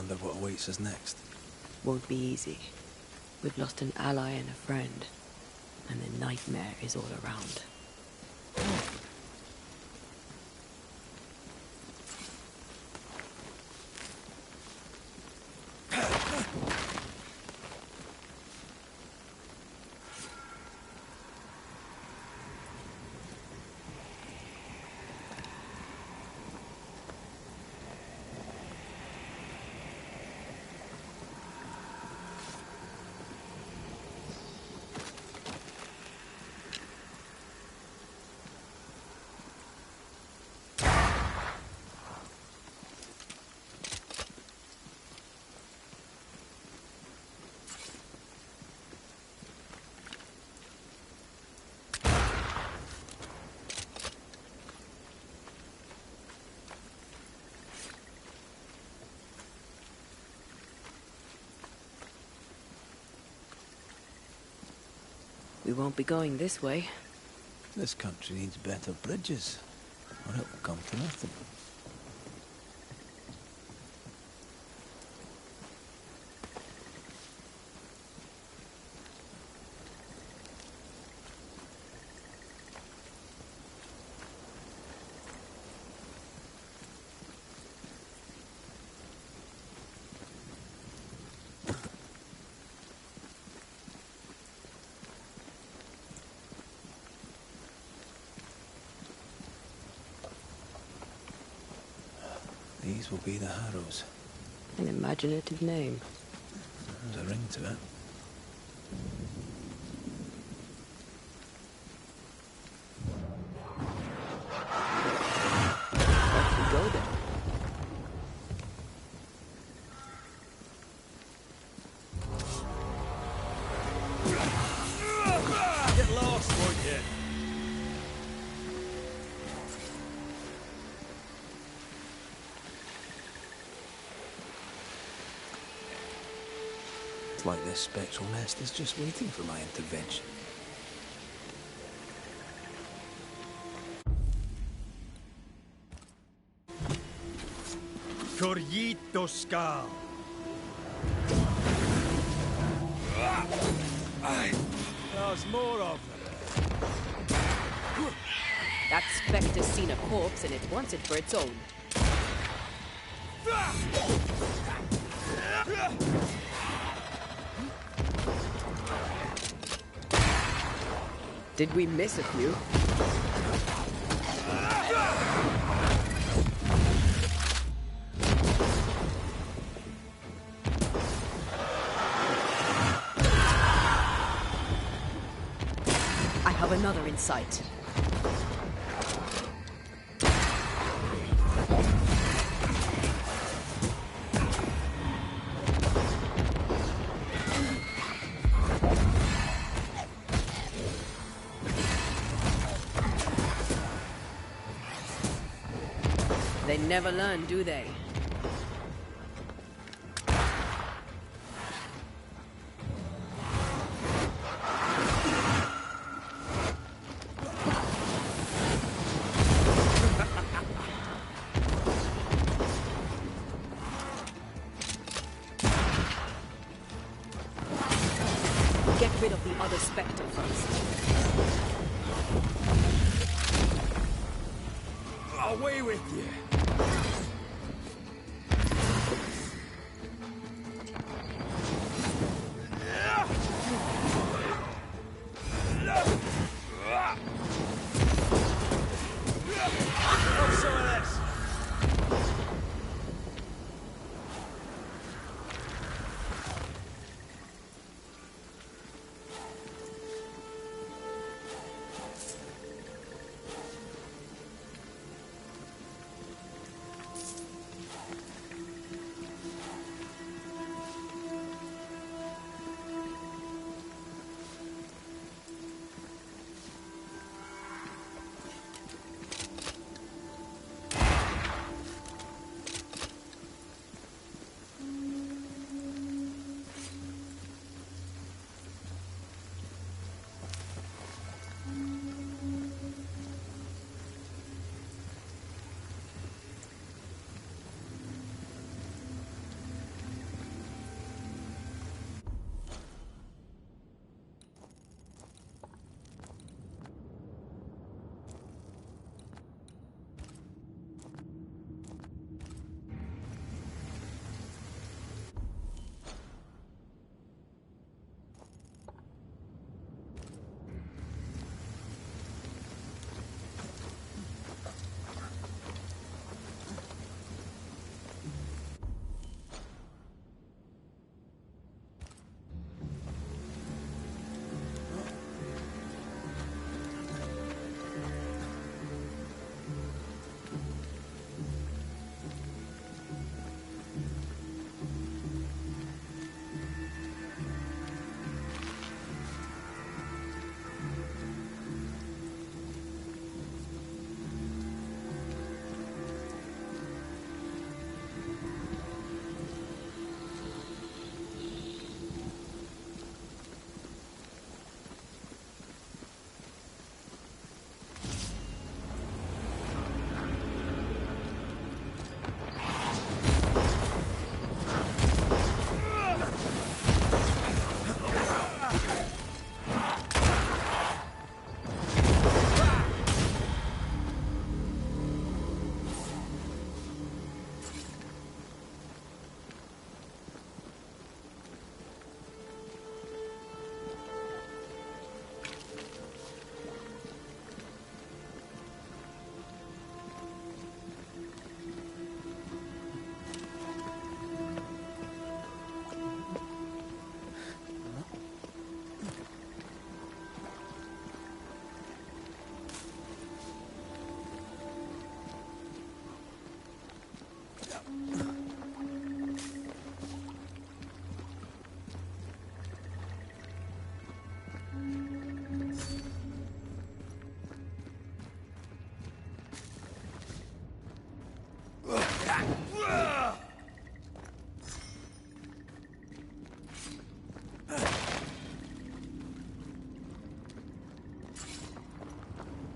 wonder what awaits us next. Won't be easy. We've lost an ally and a friend, and the nightmare is all around. We won't be going this way. This country needs better bridges, or it will come to nothing. These will be the Harrows. An imaginative name. There's a ring to it. Off we go then. Get lost, won't you? It's like this spectral nest is just waiting for my intervention. Corrito Skal. There's more of them. That spectre's seen a corpse and it wants it for its own. Did we miss a few? I have another in sight. They never learn, do they? Get rid of the other spectre first. Away with you. Have some of this.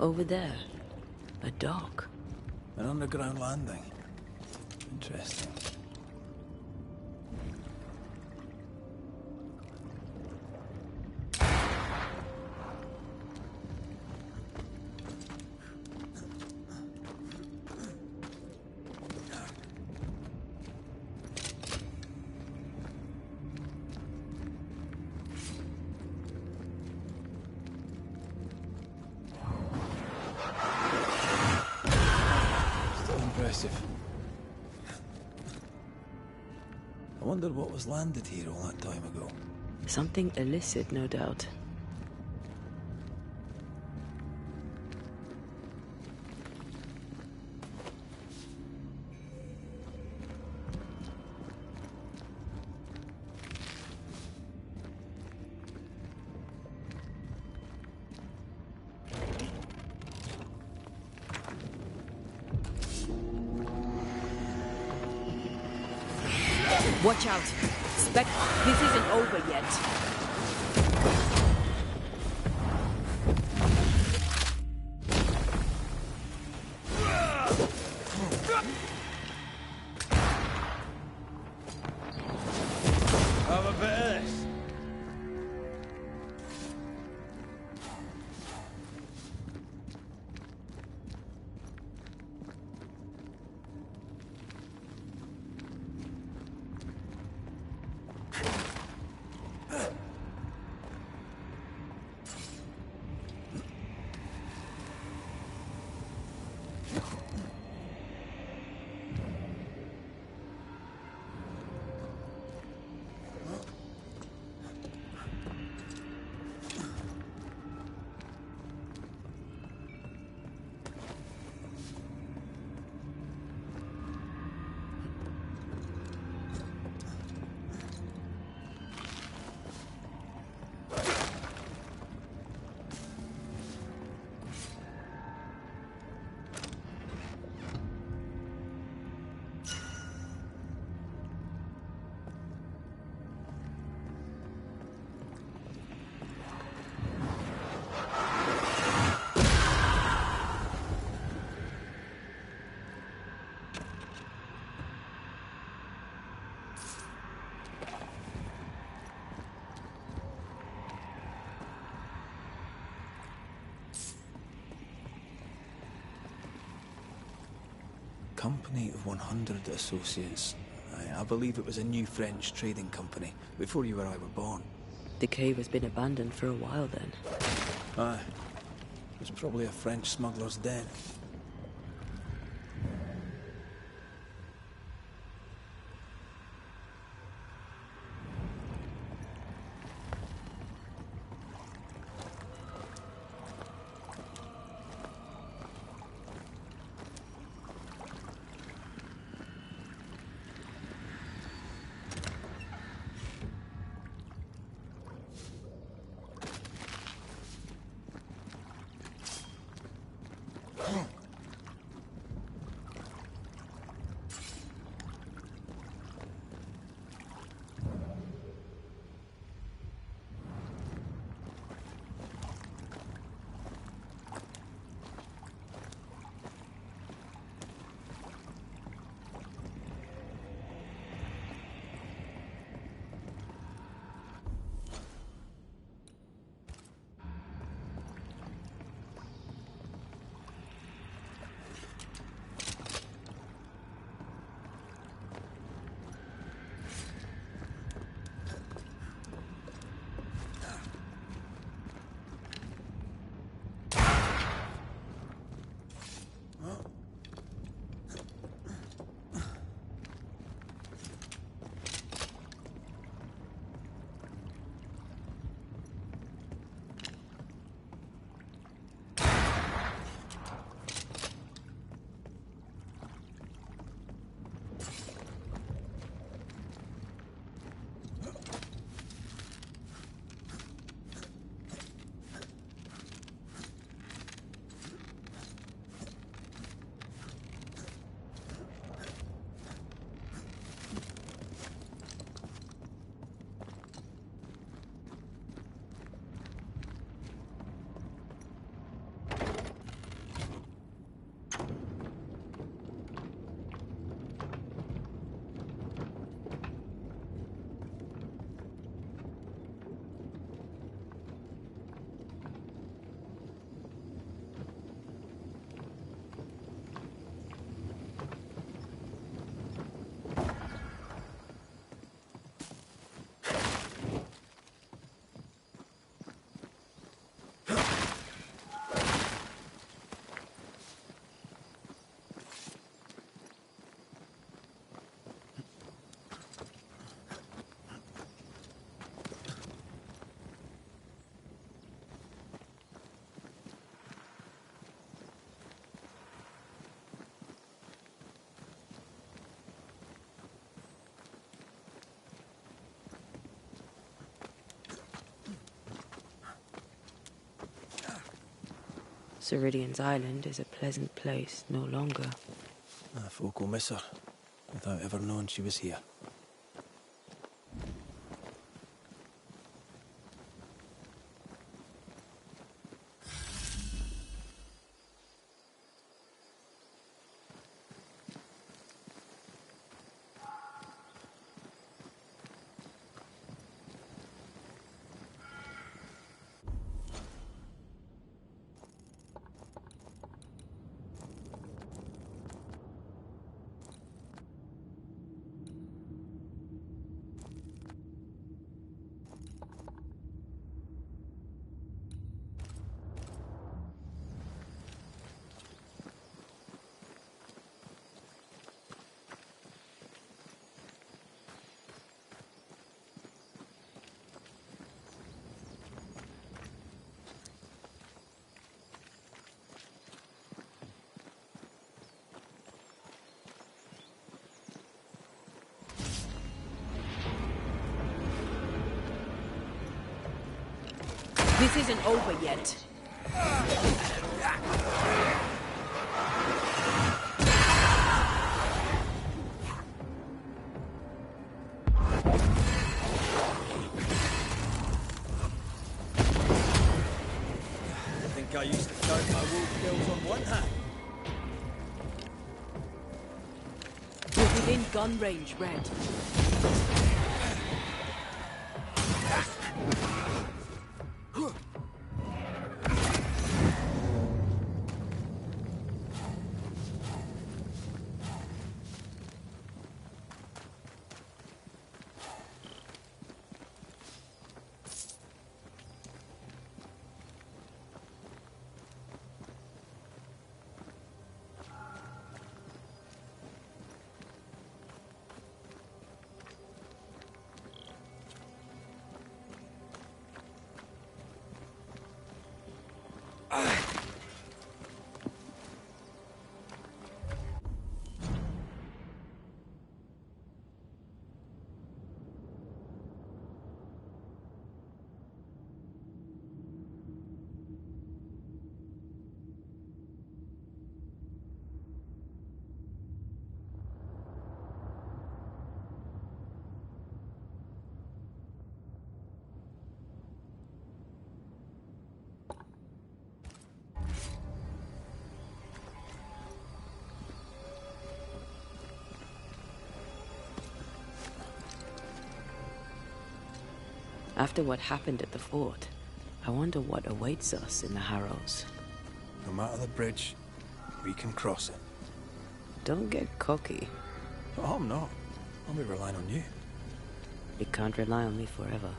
Over there. A dock. An underground landing. Interesting. Impressive. I wonder what was landed here all that time ago. Something illicit, no doubt. Watch out! This isn't over yet. Have a bit of this. Company of 100 Associates. I believe it was a new French trading company, before you or I were born. The cave has been abandoned for a while then. Aye. It was probably a French smuggler's den. Ceridian's island is a pleasant place no longer. Folk will miss her, without ever knowing she was here. This isn't over yet. I think I used to count my wolf kills on one hand. We're within gun range, Red. After what happened at the fort, I wonder what awaits us in the Harrows. No matter the bridge, we can cross it. Don't get cocky. Oh, I'm not. I'll be relying on you. You can't rely on me forever.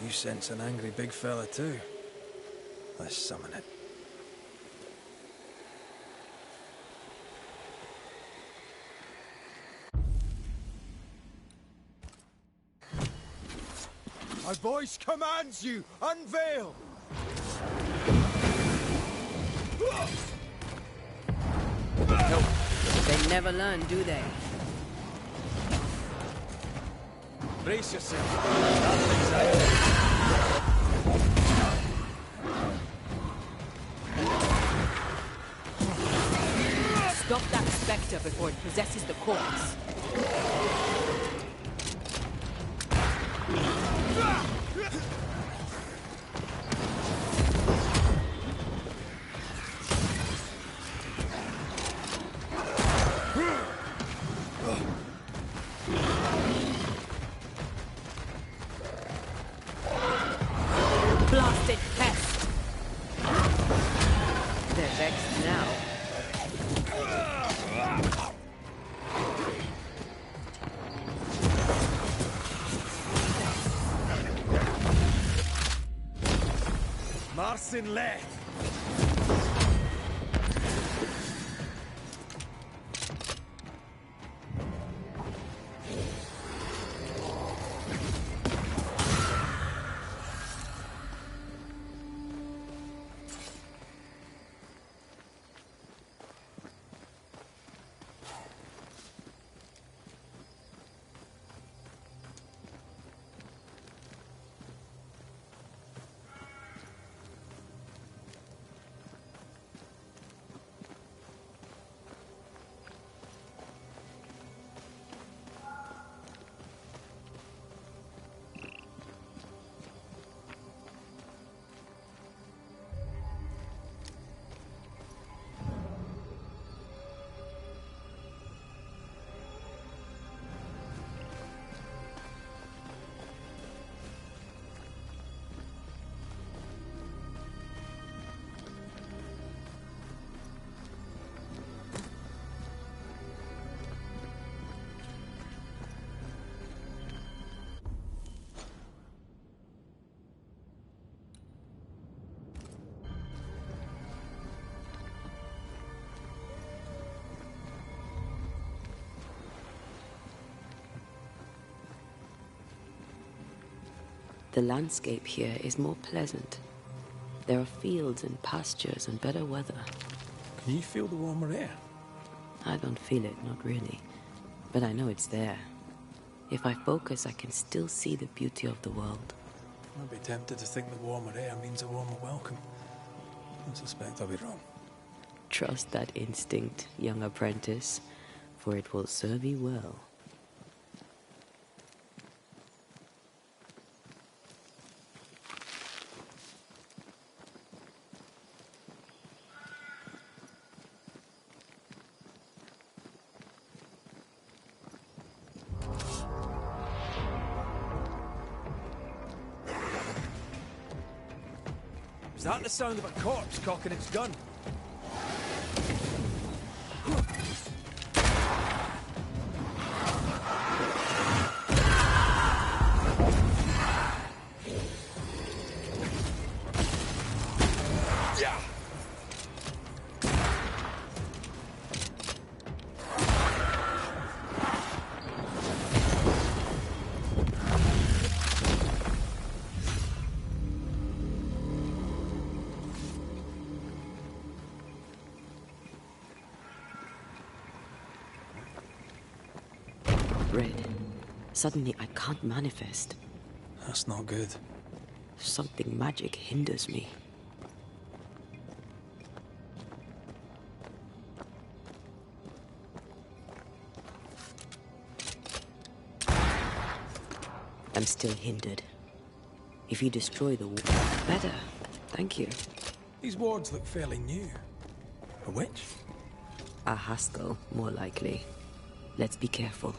You sense an angry big fella too. Let's summon it. My voice commands you! Unveil! Nope. They never learn, do they? Brace yourself. That thing's out. Stop that spectre before it possesses the corpse. Blasted pest! They're vexed now. Marcin left. The landscape here is more pleasant. There are fields and pastures and better weather. Can you feel the warmer air? I don't feel it, not really. But I know it's there. If I focus, I can still see the beauty of the world. I'd be tempted to think the warmer air means a warmer welcome. I suspect I'll be wrong. Trust that instinct, young apprentice, for it will serve you well. Is that the sound of a corpse cocking its gun? Red. Suddenly I can't manifest. That's not good. Something magic hinders me. I'm still hindered. If you destroy the wall... Better. Thank you. These wards look fairly new. A witch? A Haskell, more likely. Let's be careful.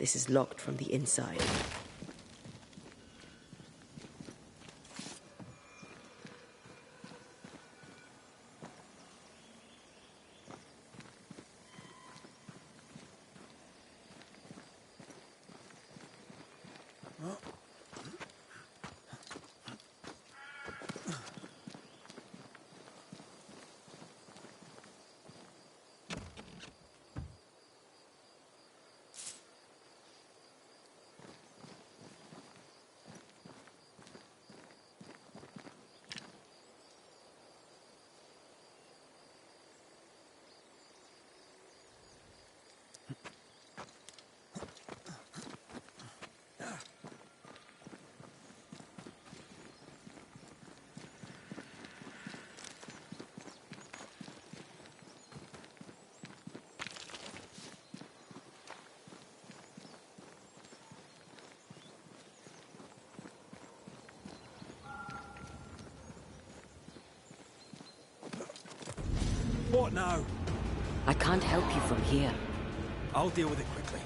This is locked from the inside. What now? I can't help you from here. I'll deal with it quickly.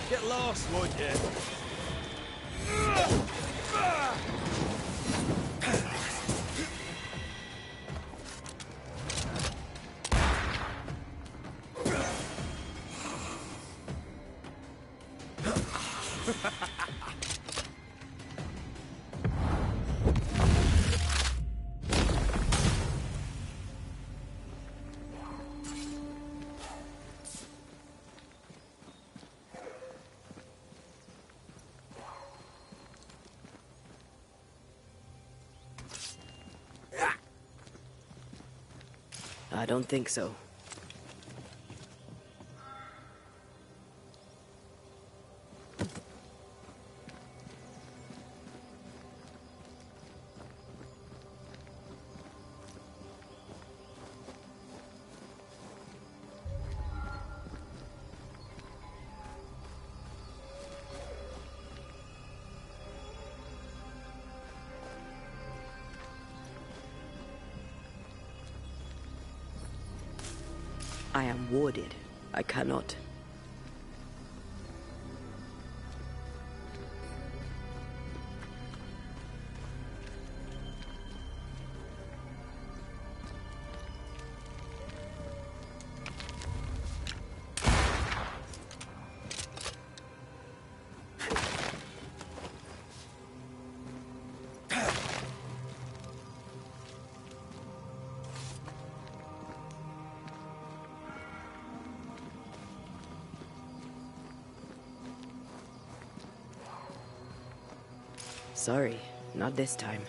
Get lost, would you? I don't think so. I am warded. I cannot. Sorry, not this time.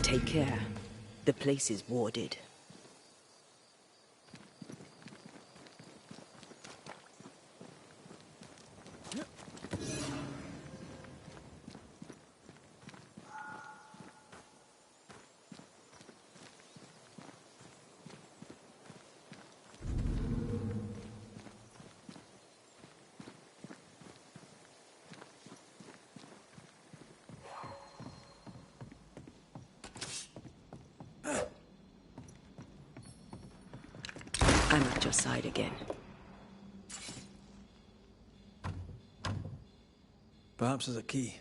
Take care. The place is warded. I'm your side again. Perhaps there's a key.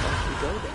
Off we go then.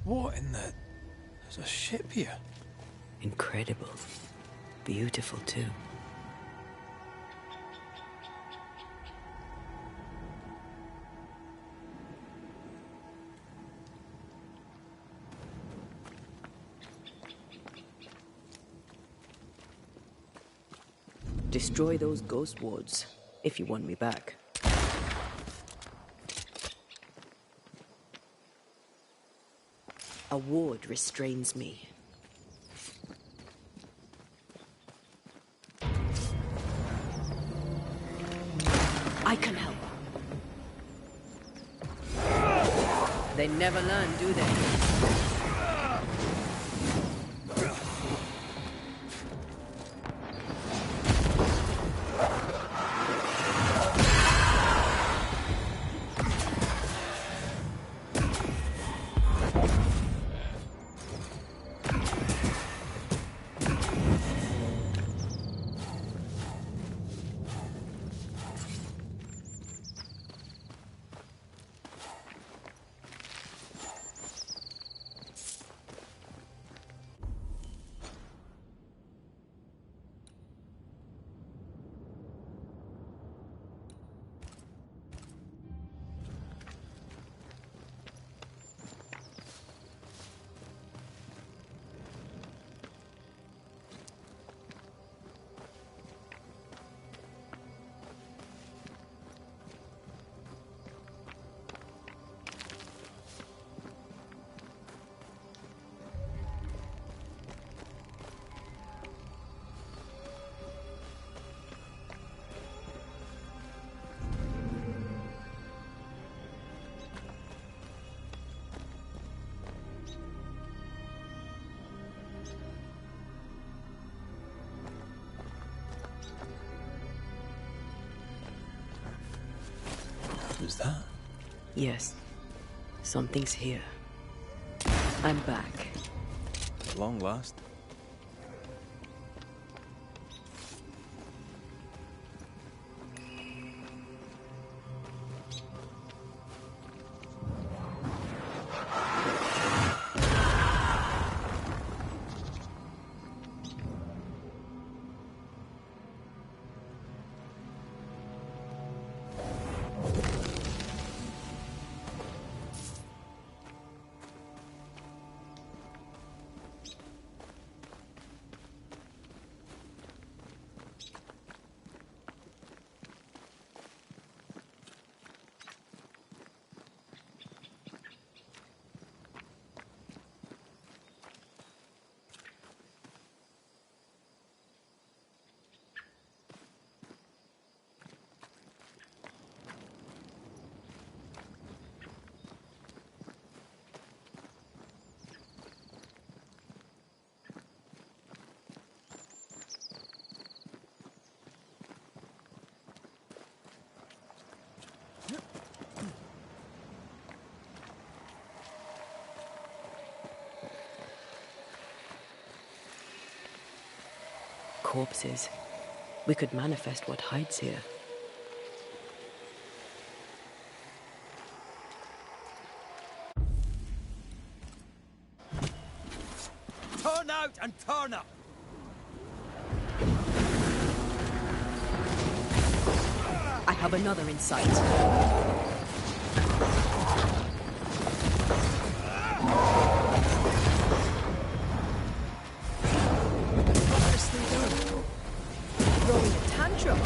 What in the... There's a ship here. Incredible. Beautiful, too. Destroy those ghost wards, if you want me back. A ward restrains me. I can help. They never learn, do they? Was that? Yes. Something's here. I'm back. At long last. Corpses. We could manifest what hides here. Turn out and turn up! I have another in sight. Throwing a tantrum.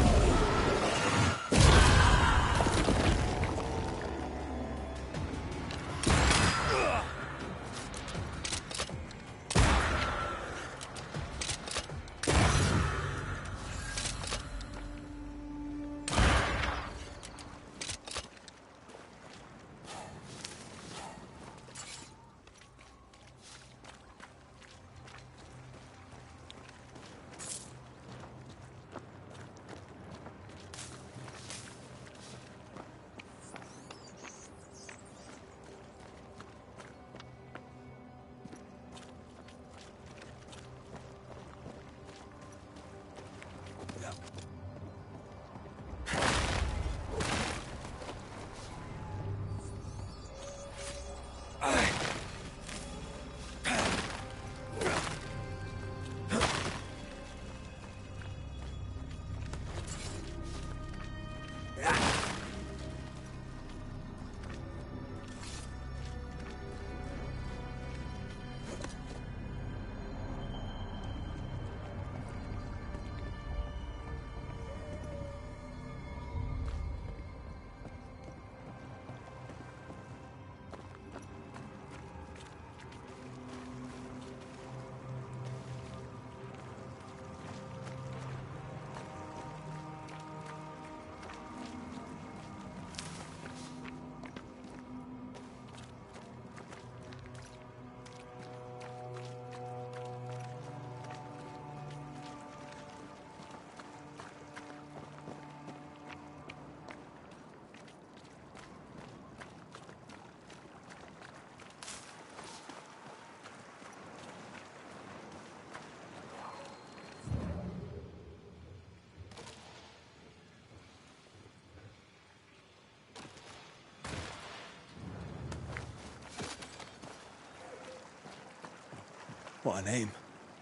What a name.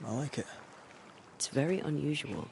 I like it. It's very unusual.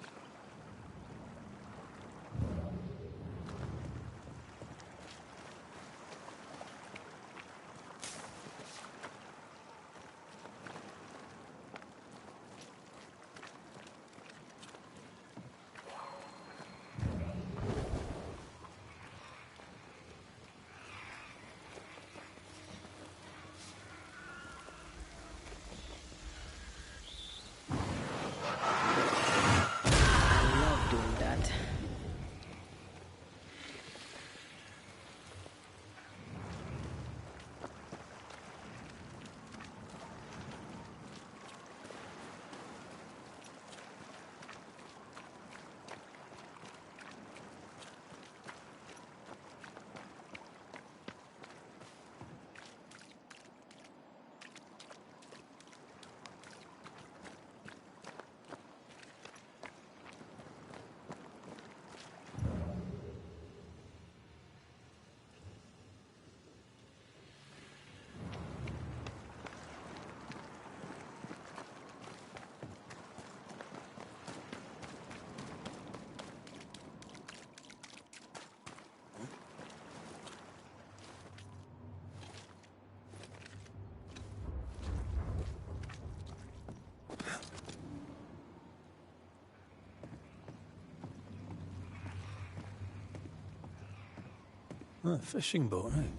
A fishing boat, right?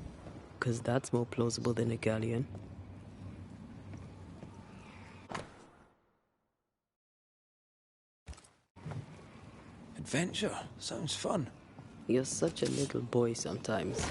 'Cause that's more plausible than a galleon. Adventure. Sounds fun. You're such a little boy sometimes.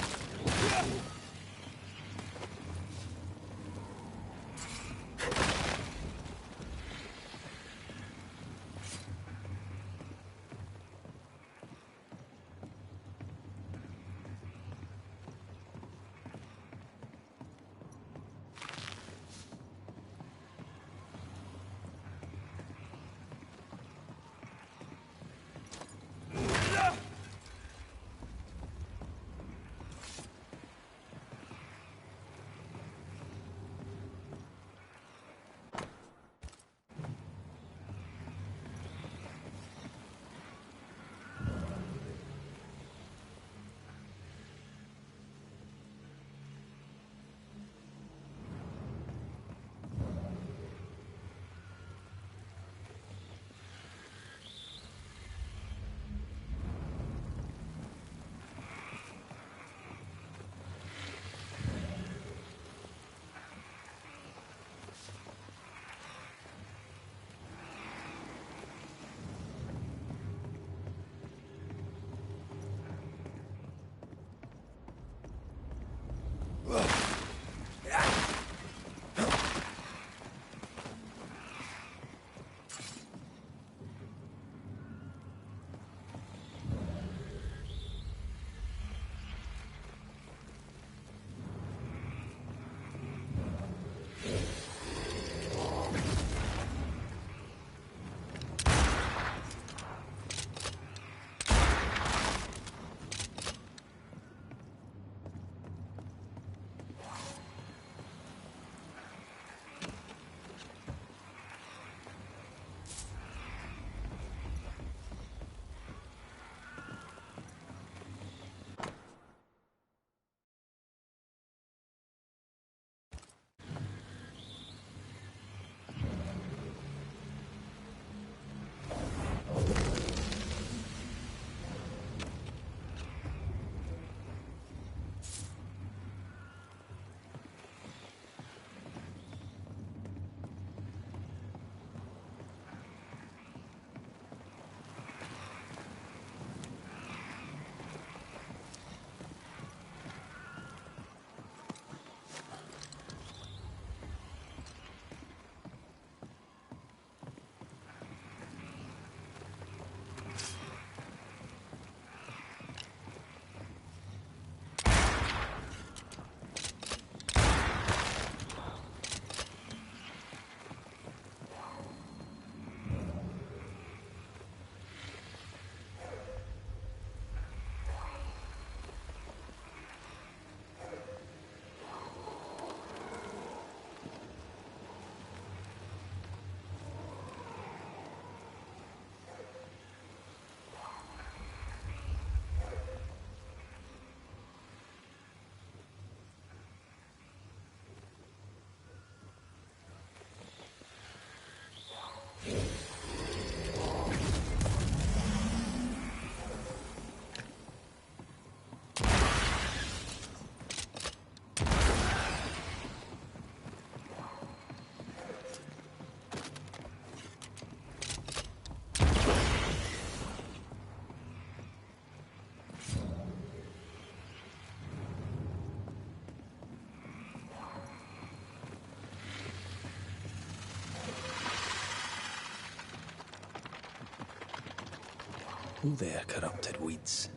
Pull there, corrupted weeds.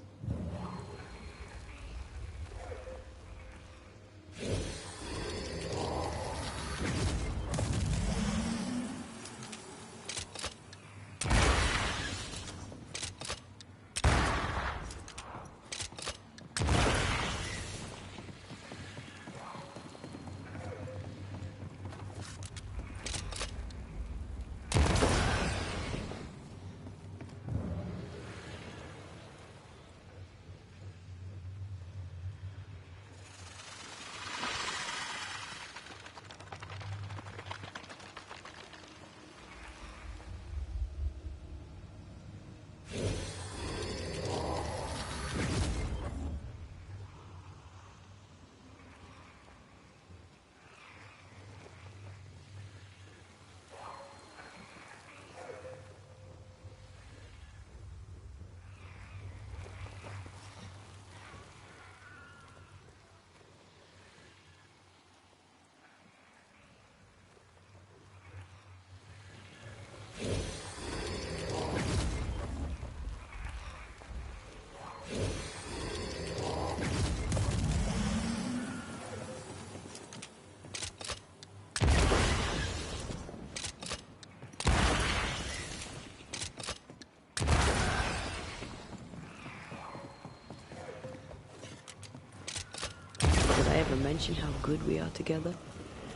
Did I ever mention how good we are together?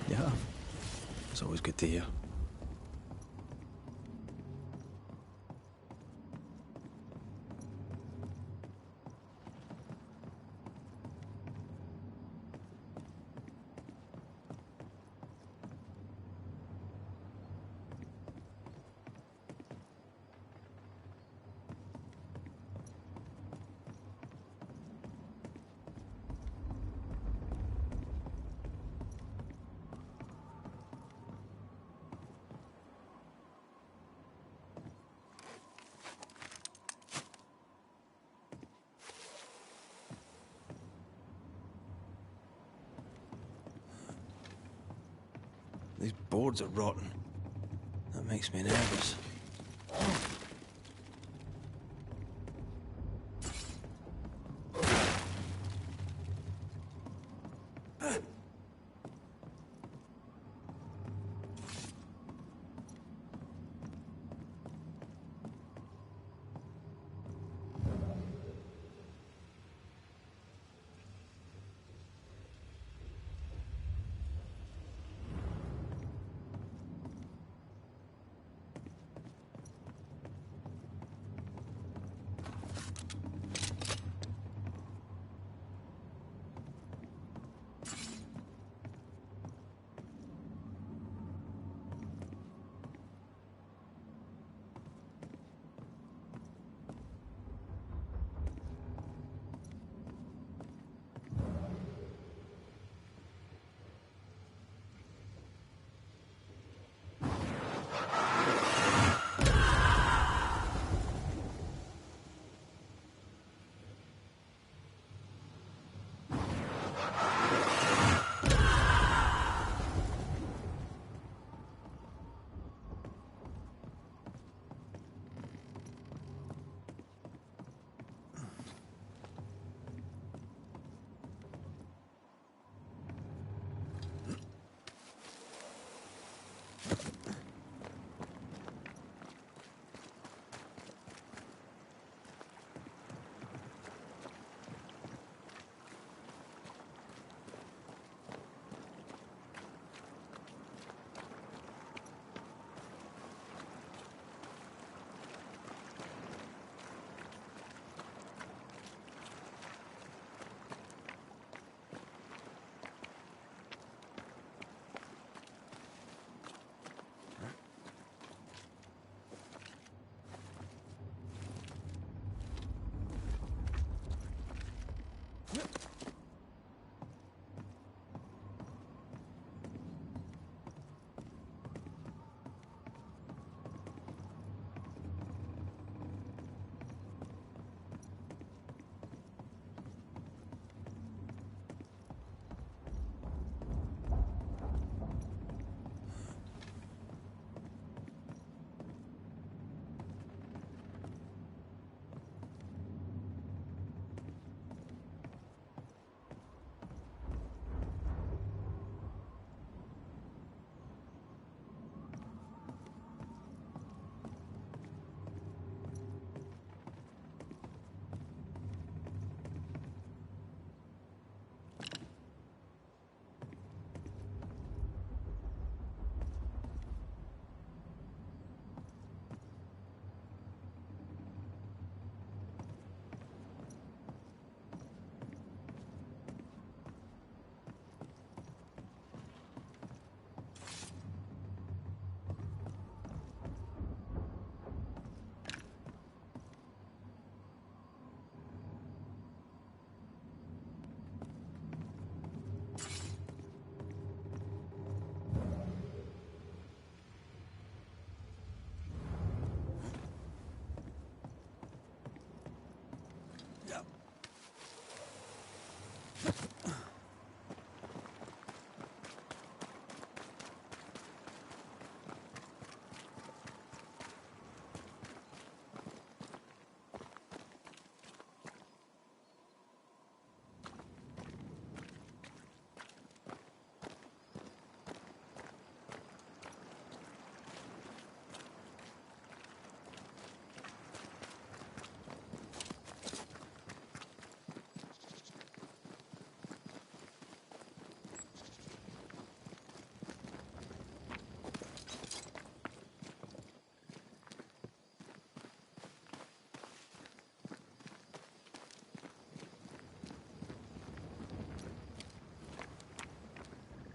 Yeah. It's always good to hear. These boards are rotten. That makes me nervous.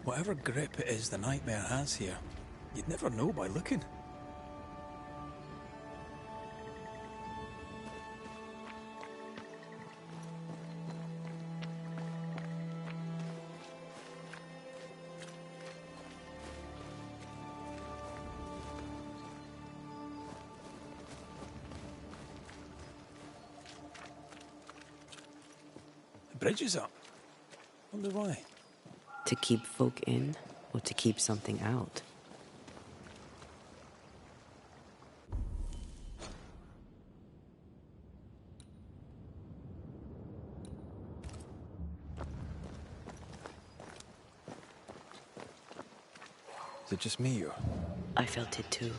Whatever grip it is the nightmare has here, you'd never know by looking. The bridge is up. Wonder why. To keep folk in, or to keep something out? Is it just me, or...? I felt it too.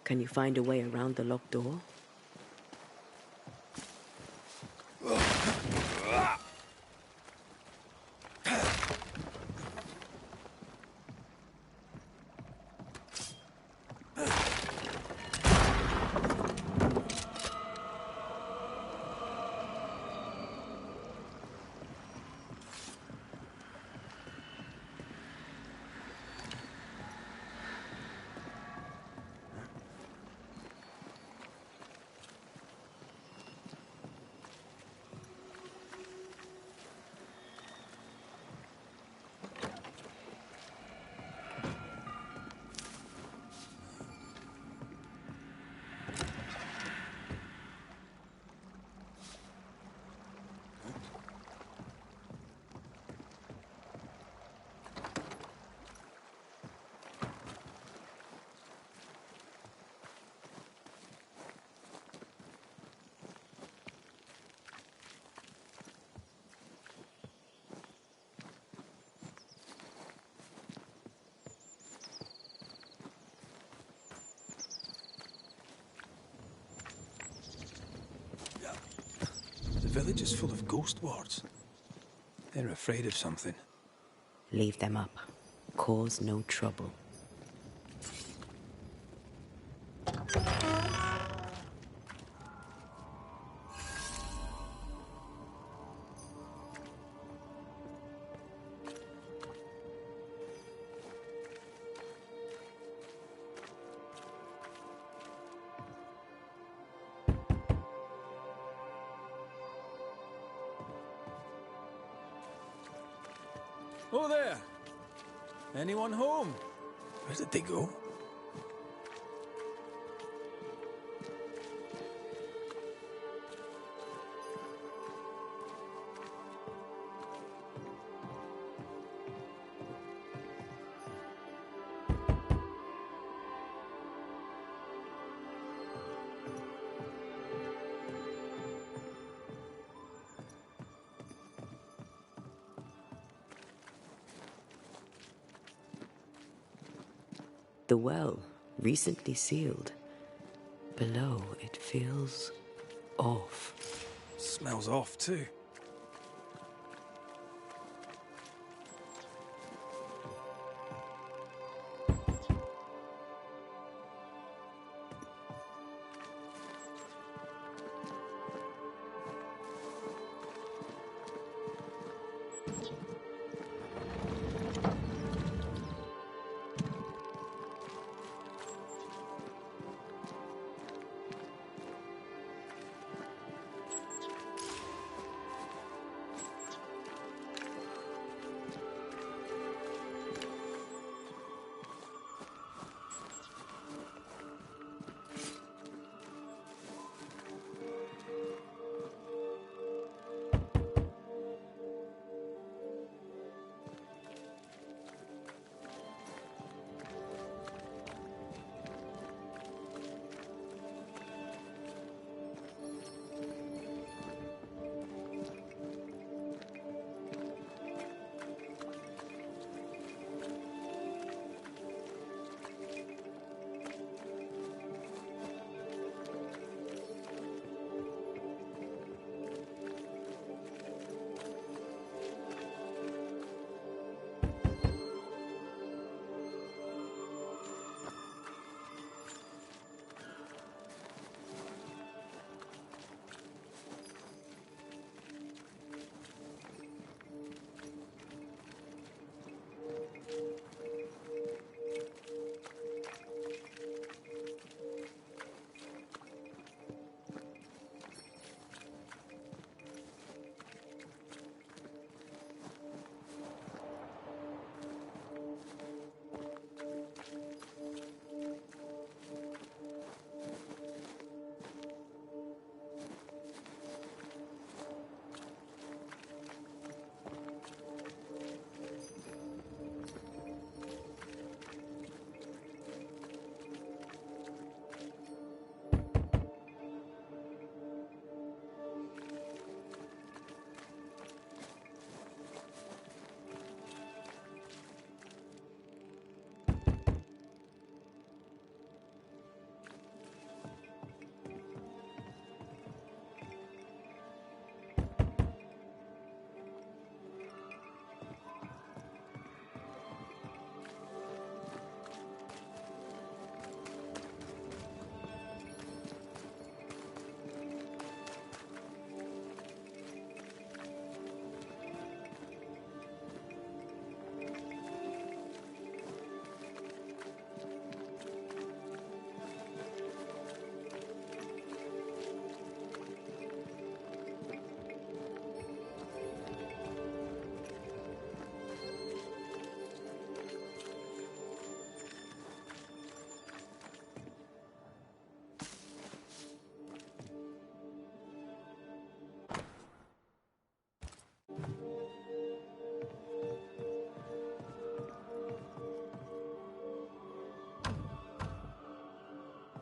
Can you find a way around the locked door? village is full of ghost wards. They're afraid of something. Leave them up. Cause no trouble. Oh there! Anyone home? Where did they go? The well, recently sealed. Below, it feels off. Smells off too.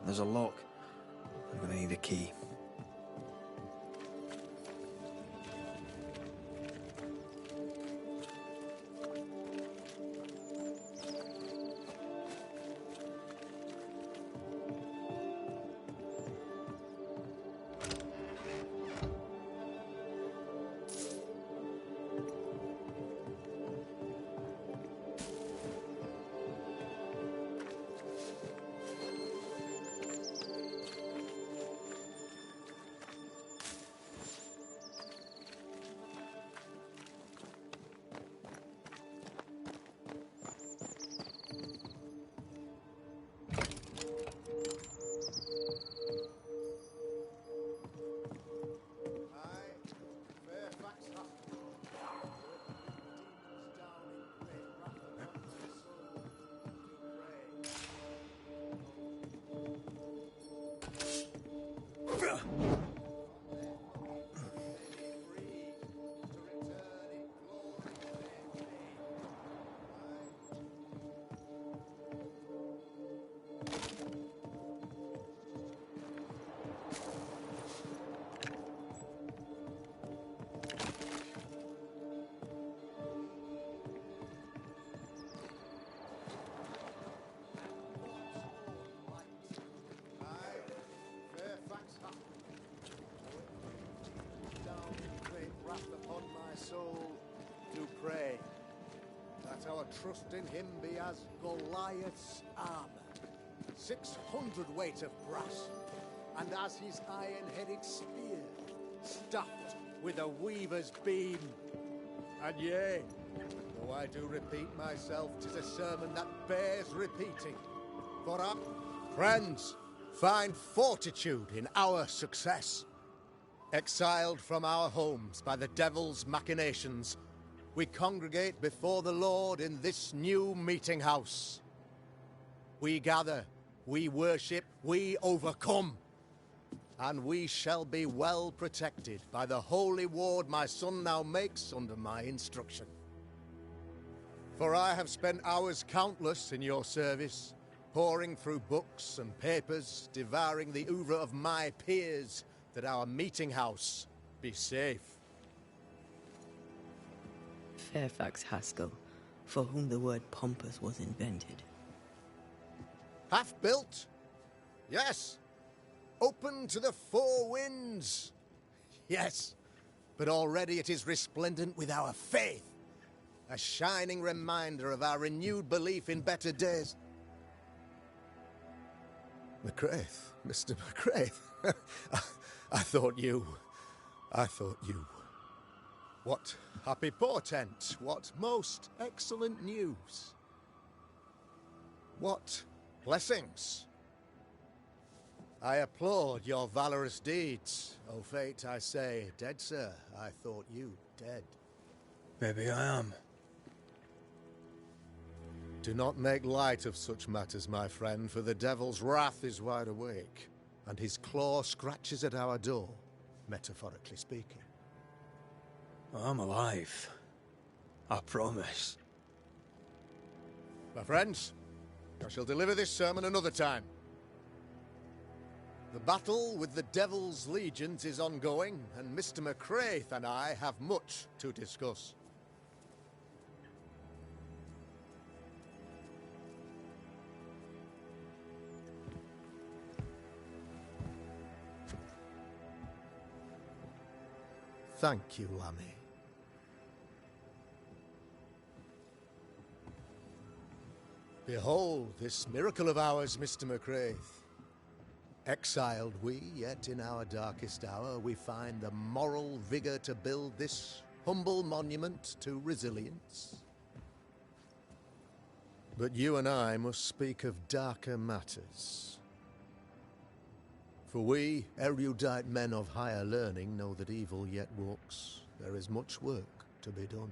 There's a lock. I'm gonna need a key. trust in him be as Goliath's armor, 600 weight of brass, and as his iron-headed spear, stuffed with a weaver's beam. And yea, though I do repeat myself, 'tis a sermon that bears repeating. For our friends find fortitude in our success. Exiled from our homes by the devil's machinations, we congregate before the Lord in this new meeting house. We gather, we worship, we overcome. And we shall be well protected by the holy ward my son now makes under my instruction. For I have spent hours countless in your service, poring through books and papers, devouring the oeuvre of my peers, that our meeting house be safe. Fairfax Haskell, for whom the word pompous was invented. Half-built? Yes. Open to the four winds? Yes. But already it is resplendent with our faith. A shining reminder of our renewed belief in better days. McCraith, Mr. McCraith. I thought you. What happy portent, what most excellent news. What blessings. I applaud your valorous deeds. O fate, I say, dead sir, I thought you dead. Maybe I am. Do not make light of such matters, my friend, for the devil's wrath is wide awake, and his claw scratches at our door, metaphorically speaking. I'm alive. I promise. My friends, I shall deliver this sermon another time. The battle with the devil's legions is ongoing, and Mr. McCraith and I have much to discuss. Thank you, Lammy. Behold this miracle of ours, Mr. McCraith. Exiled we, yet in our darkest hour we find the moral vigor to build this humble monument to resilience. But you and I must speak of darker matters. For we, erudite men of higher learning, know that evil yet walks. There is much work to be done.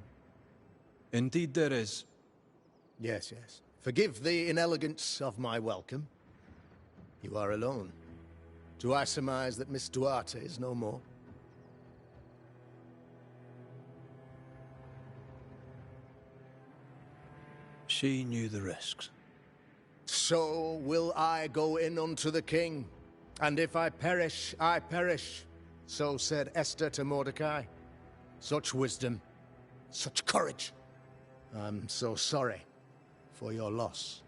Indeed there is. Yes, yes. Forgive the inelegance of my welcome. You are alone. Do I surmise that Miss Duarte is no more? She knew the risks. So will I go in unto the king. And if I perish, I perish. So said Esther to Mordecai. Such wisdom, such courage. I'm so sorry for your loss.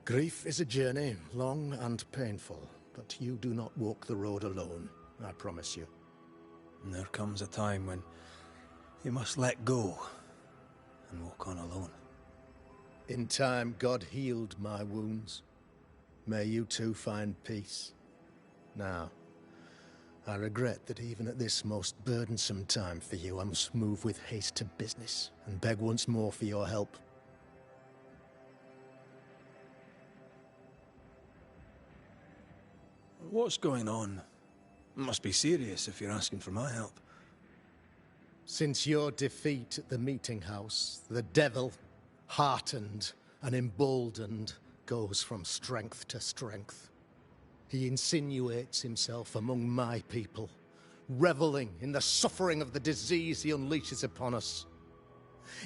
Grief is a journey, long and painful, but you do not walk the road alone, I promise you. And there comes a time when you must let go and walk on alone. In time, God healed my wounds. May you too find peace. Now, I regret that even at this most burdensome time for you, I must move with haste to business and beg once more for your help. What's going on? It must be serious if you're asking for my help. Since your defeat at the meeting house, the devil, heartened and emboldened, goes from strength to strength. He insinuates himself among my people, reveling in the suffering of the disease he unleashes upon us.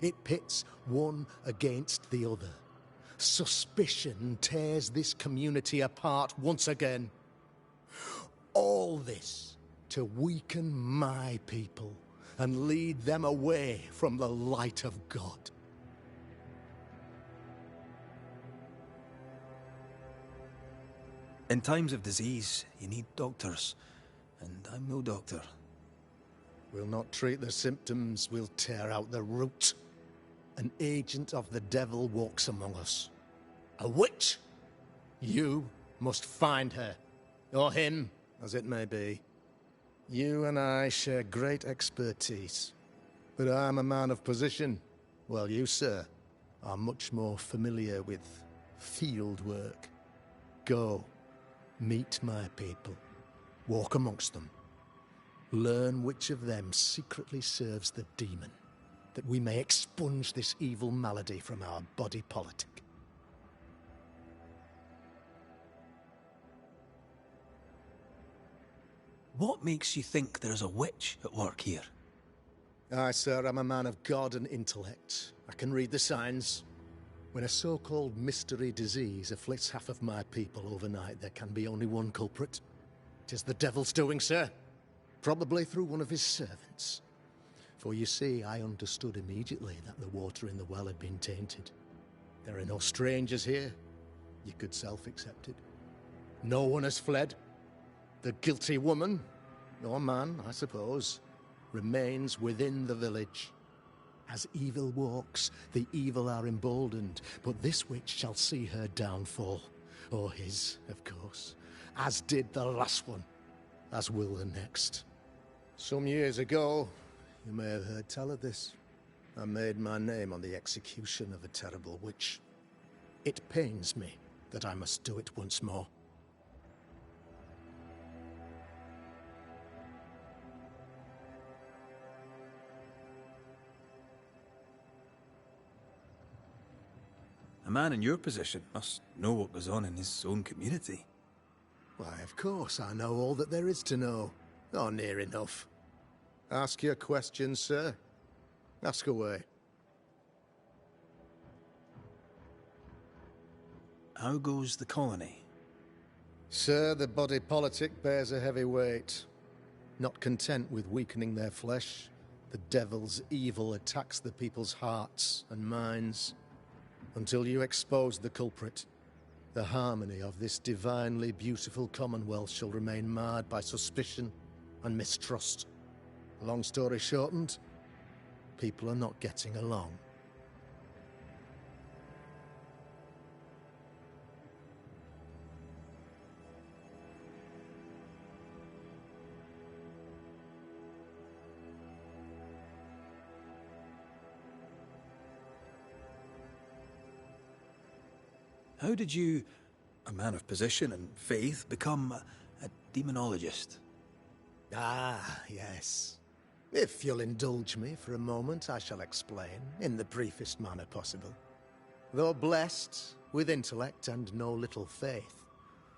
It pits one against the other. Suspicion tears this community apart once again. All this to weaken my people and lead them away from the light of God. In times of disease, you need doctors, and I'm no doctor. We'll not treat the symptoms, we'll tear out the root. an agent of the devil walks among us. A witch! You must find her. Or him, as it may be. You and I share great expertise. But I'm a man of position, while you, sir, are much more familiar with field work. Go, meet my people, walk amongst them. Learn which of them secretly serves the demon, that we may expunge this evil malady from our body politic. What makes you think there's a witch at work here? Aye, sir, I'm a man of God and intellect. I can read the signs. When a so-called mystery disease afflicts half of my people overnight, there can be only one culprit. 'Tis the devil's doing, sir. Probably through one of his servants. For you see, I understood immediately that the water in the well had been tainted. There are no strangers here. You could self-accept it. No one has fled. The guilty woman, or man, I suppose, remains within the village. As evil walks, the evil are emboldened, but this witch shall see her downfall. Or his, of course. As did the last one. As will the next. Some years ago, you may have heard tell of this. I made my name on the execution of a terrible witch. It pains me that I must do it once more. A man in your position must know what goes on in his own community. Why, of course, I know all that there is to know. Or near enough. Ask your questions, sir. Ask away. How goes the colony? Sir, the body politic bears a heavy weight. Not content with weakening their flesh, the devil's evil attacks the people's hearts and minds. Until you expose the culprit, the harmony of this divinely beautiful commonwealth shall remain marred by suspicion and mistrust. Long story shortened, people are not getting along. How did you, a man of position and faith, become a demonologist? Ah, yes. If you'll indulge me for a moment, I shall explain, in the briefest manner possible. Though blessed with intellect and no little faith,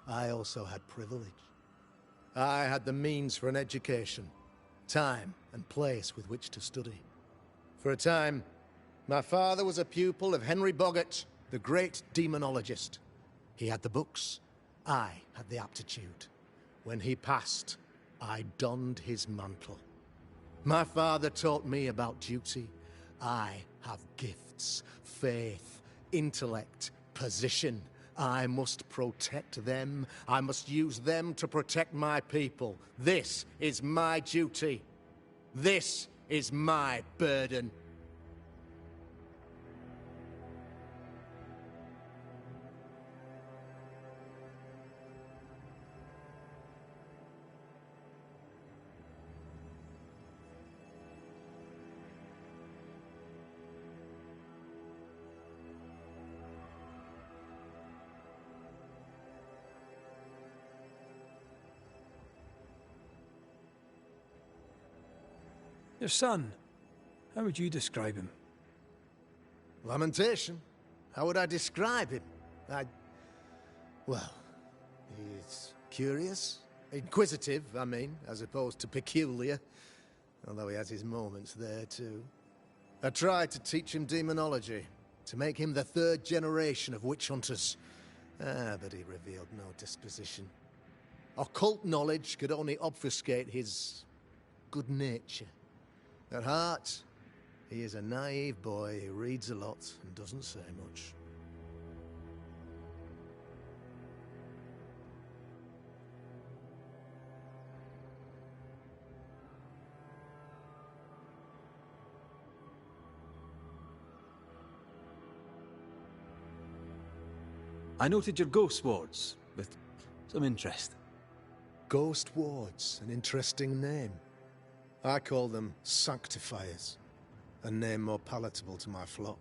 I also had privilege. I had the means for an education, time and place with which to study. For a time, my father was a pupil of Henry Boggart, the great demonologist. He had the books, I had the aptitude. When he passed, I donned his mantle. My father taught me about duty. I have gifts, faith, intellect, position. I must protect them. I must use them to protect my people. This is my duty. This is my burden. Your son, how would you describe him? Lamentation? How would I describe him? Well, he's curious. Inquisitive, I mean, as opposed to peculiar. Although he has his moments there, too. I tried to teach him demonology, to make him the third generation of witch hunters. But he revealed no disposition. Occult knowledge could only obfuscate his good nature. At heart, he is a naive boy who reads a lot and doesn't say much. I noted your ghost wards with some interest. Ghost wards, an interesting name. I call them sanctifiers, a name more palatable to my flock.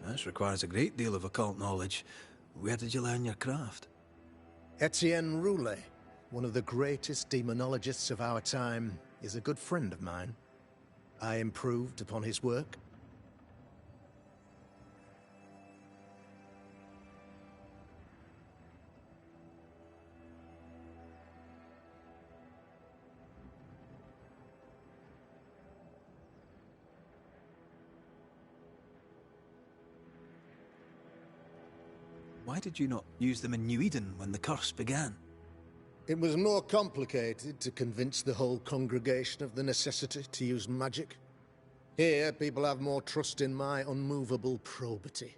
This requires a great deal of occult knowledge. Where did you learn your craft? Etienne Roulet, one of the greatest demonologists of our time, is a good friend of mine. I improved upon his work. Why did you not use them in New Eden when the curse began? It was more complicated to convince the whole congregation of the necessity to use magic. Here, people have more trust in my unmovable probity.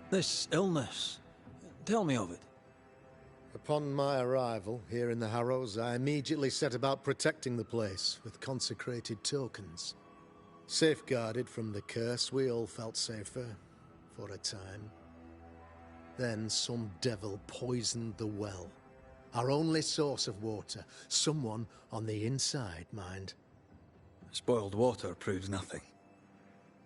This illness, tell me of it. Upon my arrival here in the Harrows, I immediately set about protecting the place with consecrated tokens. Safeguarded from the curse, we all felt safer, for a time. Then some devil poisoned the well, our only source of water. Someone on the inside, mind. Spoiled water proves nothing.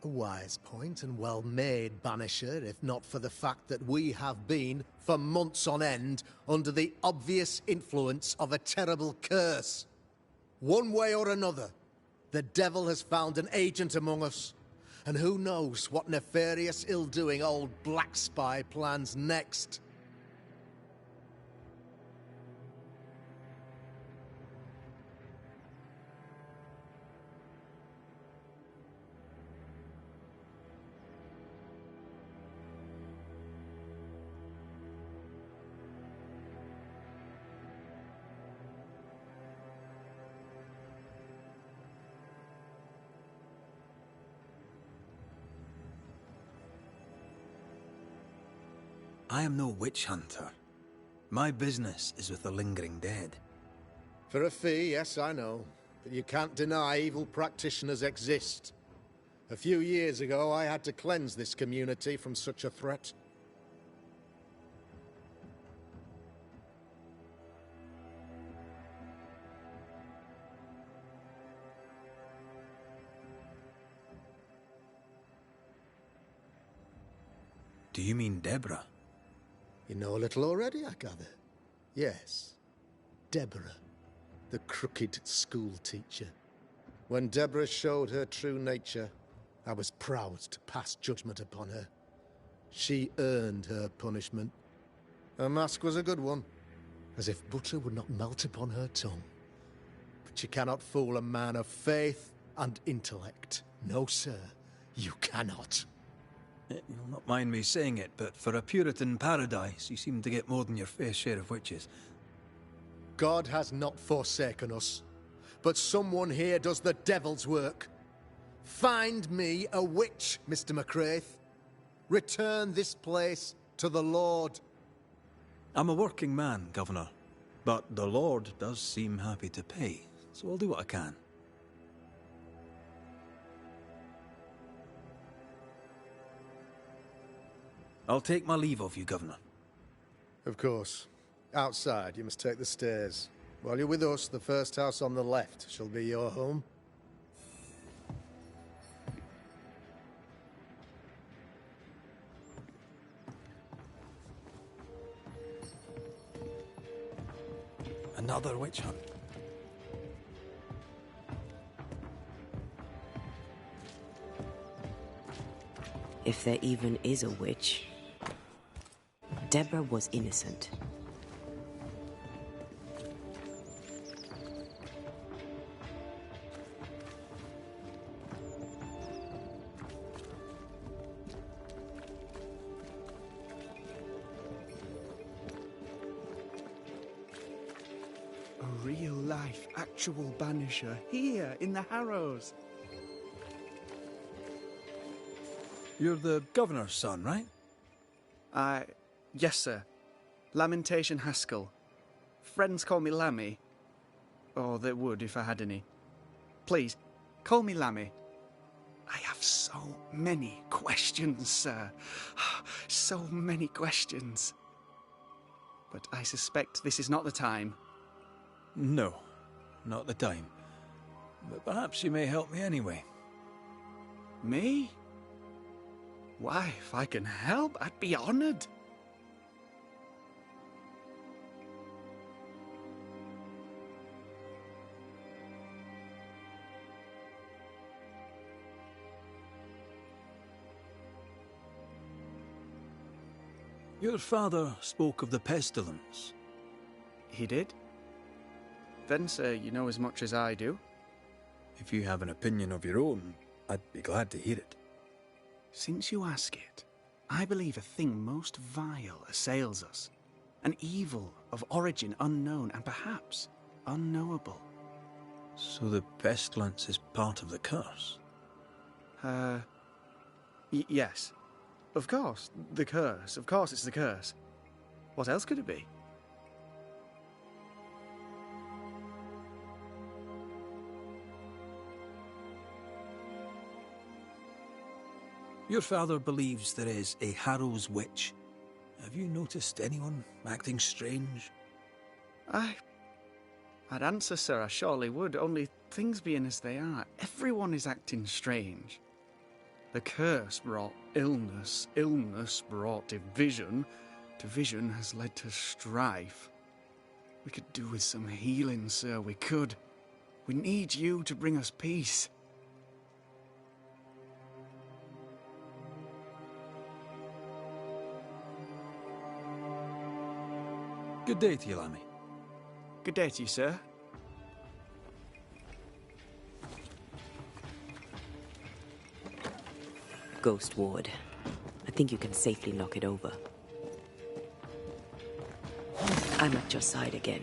A wise point and well made, Banisher, if not for the fact that we have been, for months on end, under the obvious influence of a terrible curse. One way or another, the devil has found an agent among us, and who knows what nefarious ill-doing old Black Spy plans next. I am no witch hunter. My business is with the lingering dead. For a fee, yes, I know. But you can't deny evil practitioners exist. A few years ago, I had to cleanse this community from such a threat. Do you mean Deborah? You know a little already, I gather. Yes, Deborah, the crooked school teacher. When Deborah showed her true nature, I was proud to pass judgment upon her. She earned her punishment. Her mask was a good one, as if butter would not melt upon her tongue. But you cannot fool a man of faith and intellect. No, sir, you cannot. You'll not mind me saying it, but for a Puritan paradise, you seem to get more than your fair share of witches. God has not forsaken us, but someone here does the devil's work. Find me a witch, Mr. McCraith. Return this place to the Lord. I'm a working man, Governor, but the Lord does seem happy to pay, so I'll do what I can. I'll take my leave of you, Governor. Of course. Outside, you must take the stairs. While you're with us, the first house on the left shall be your home. Another witch hunt. If there even is a witch, Deborah was innocent. life, actual Banisher, here in the Harrows. You're the governor's son, right? Yes, sir. Lamentation Haskell. Friends call me Lammy. Or they would if I had any. Please, call me Lammy. I have so many questions, sir. So many questions. But I suspect this is not the time. No, not the time. But perhaps you may help me anyway. Me? Why, if I can help, I'd be honoured. Your father spoke of the pestilence. He did? Then, sir, you know as much as I do. If you have an opinion of your own, I'd be glad to hear it. Since you ask it, I believe a thing most vile assails us. An evil of origin unknown and perhaps unknowable. So the pestilence is part of the curse? Yes. Of course, the curse. Of course it's the curse. What else could it be? Your father believes there is a Harrow's witch. Have you noticed anyone acting strange? I'd answer, sir, I surely would, only things being as they are, everyone is acting strange. The curse brought illness, illness brought division, division has led to strife. We could do with some healing, sir, we could. We need you to bring us peace. Good day to you, Lammy. Good day to you, sir. Ghost Ward. I think you can safely knock it over. I'm at your side again.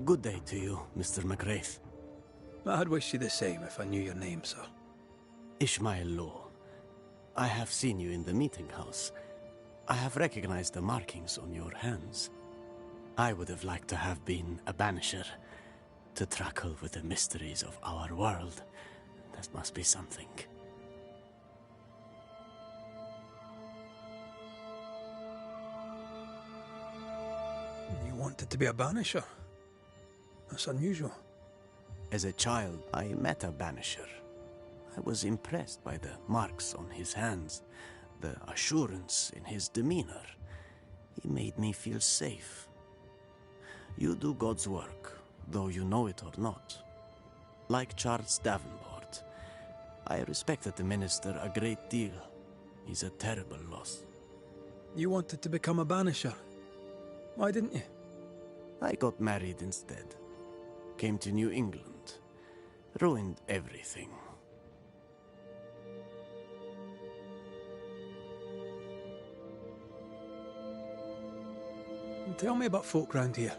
Good day to you, Mr. McGrath. I'd wish you the same if I knew your name, sir. Ishmael Law. I have seen you in the meeting house. I have recognized the markings on your hands. I would have liked to have been a Banisher, to tackle with the mysteries of our world. That must be something. You wanted to be a Banisher? That's unusual. As a child, I met a Banisher. I was impressed by the marks on his hands, the assurance in his demeanor. He made me feel safe. You do God's work, though you know it or not. Like Charles Davenport, I respected the minister a great deal. He's a terrible loss. You wanted to become a Banisher. Why didn't you? I got married instead. Came to New England. Ruined everything. Tell me about folk round here.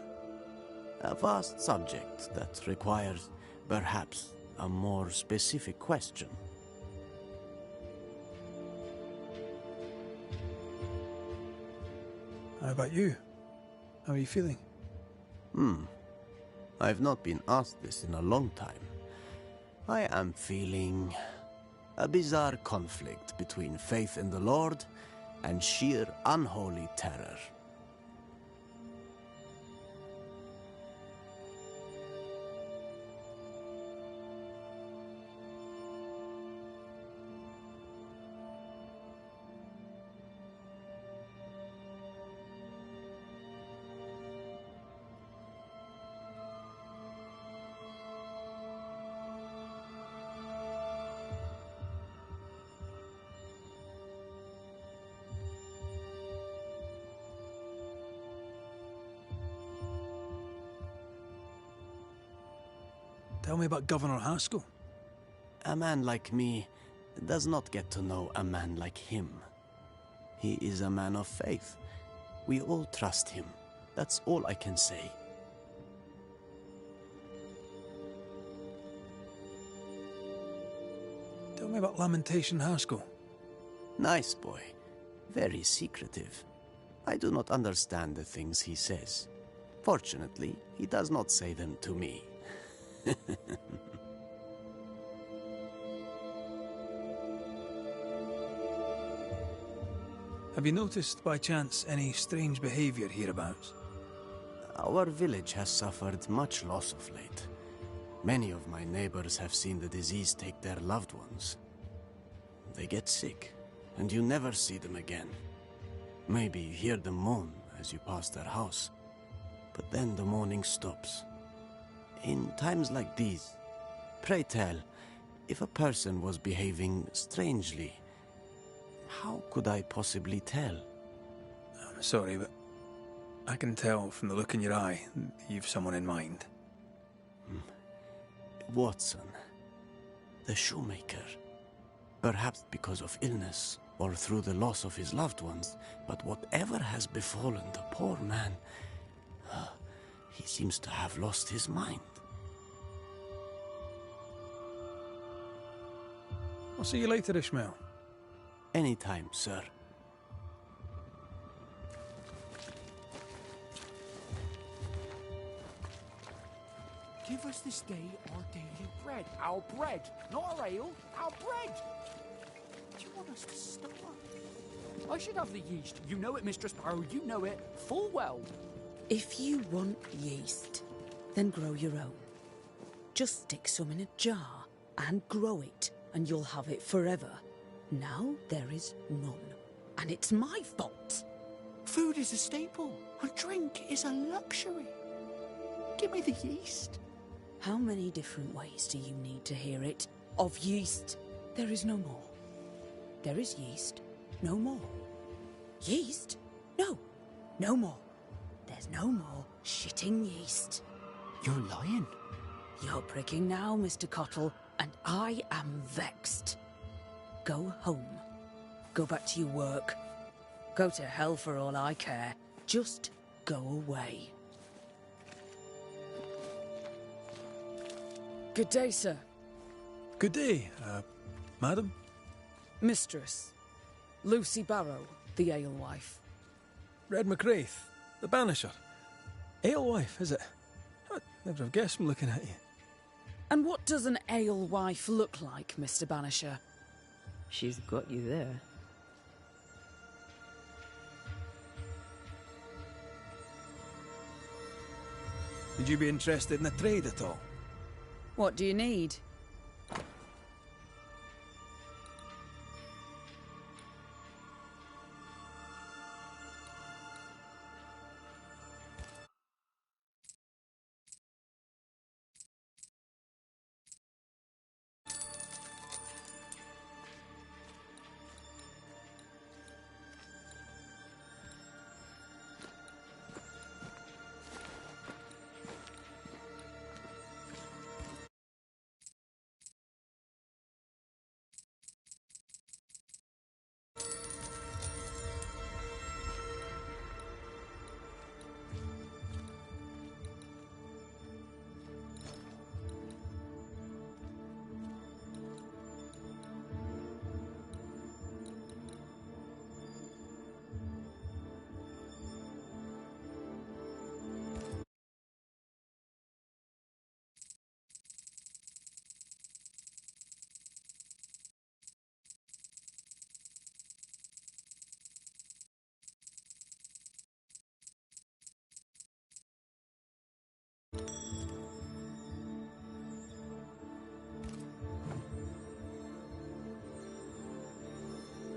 A vast subject that requires, perhaps, a more specific question. How about you? How are you feeling? I've not been asked this in a long time. I am feeling a bizarre conflict between faith in the Lord and sheer unholy terror. Tell me about Governor Haskell. A man like me does not get to know a man like him. He is a man of faith. We all trust him. That's all I can say. Tell me about Lamentation Haskell. Nice boy. Very secretive. I do not understand the things he says. Fortunately, he does not say them to me. Have you noticed, by chance, any strange behavior hereabouts? Our village has suffered much loss of late. Many of my neighbors have seen the disease take their loved ones. They get sick, and you never see them again. Maybe you hear them moan as you pass their house, but then the moaning stops. In times like these, pray tell, if a person was behaving strangely, how could I possibly tell? I'm sorry, but I can tell from the look in your eye that you've someone in mind. Watson, the shoemaker. Perhaps because of illness, or through the loss of his loved ones, but whatever has befallen the poor man, he seems to have lost his mind. I'll see you later, Ishmael. Anytime, sir. Give us this day our daily bread. Our bread, not our ale, our bread. Do you want us to starve? I should have the yeast. You know it, Mistress Sparrow. You know it full well. If you want yeast, then grow your own. Just stick some in a jar and grow it, and you'll have it forever. Now there is none, and it's my fault. Food is a staple, and drink is a luxury. Give me the yeast. How many different ways do you need to hear it? Of yeast, there is no more. There is yeast, no more. Yeast? No, no more. There's no more shitting yeast. You're lying. You're pricking now, Mr. Cottle, and I am vexed. Go home. Go back to your work. Go to hell for all I care. Just go away. Good day, sir. Good day, madam. Mistress. Lucy Barrow, the alewife. Red McWraith, the Banisher. Alewife, is it? I'd never have guessed from looking at you. And what does an alewife look like, Mr. Banisher? She's got you there. Would you be interested in a trade at all? What do you need?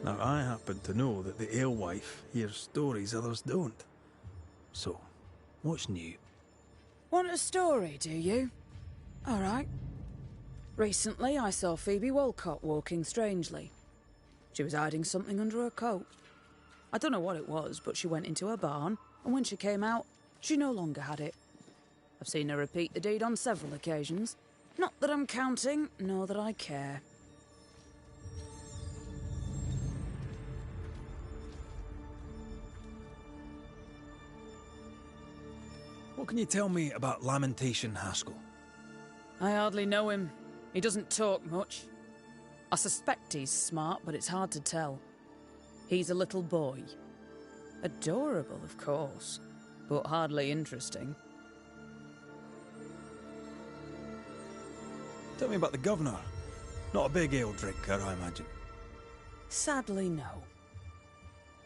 Now, I happen to know that the alewife hears stories others don't. So, what's new? Want a story, do you? All right. Recently, I saw Phoebe Walcott walking strangely. She was hiding something under her coat. I don't know what it was, but she went into her barn, and when she came out, she no longer had it. I've seen her repeat the deed on several occasions. Not that I'm counting, nor that I care. What can you tell me about Lamentation Haskell? I hardly know him. He doesn't talk much. I suspect he's smart, but it's hard to tell. He's a little boy. Adorable, of course, but hardly interesting. Tell me about the governor. Not a big ale drinker, I imagine. Sadly, no.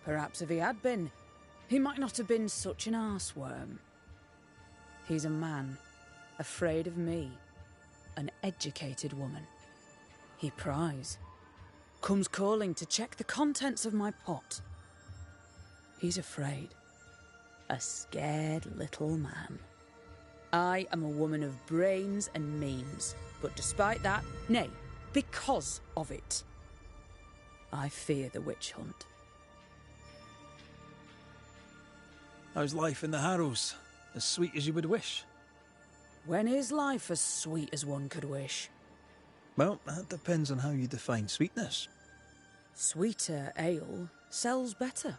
Perhaps if he had been, he might not have been such an arseworm. He's a man, afraid of me, an educated woman. He pries, comes calling to check the contents of my pot. He's afraid, a scared little man. I am a woman of brains and means, but despite that, nay, because of it, I fear the witch hunt. How's life in the Harrows? As sweet as you would wish? When is life as sweet as one could wish? Well, that depends on how you define sweetness. Sweeter ale sells better,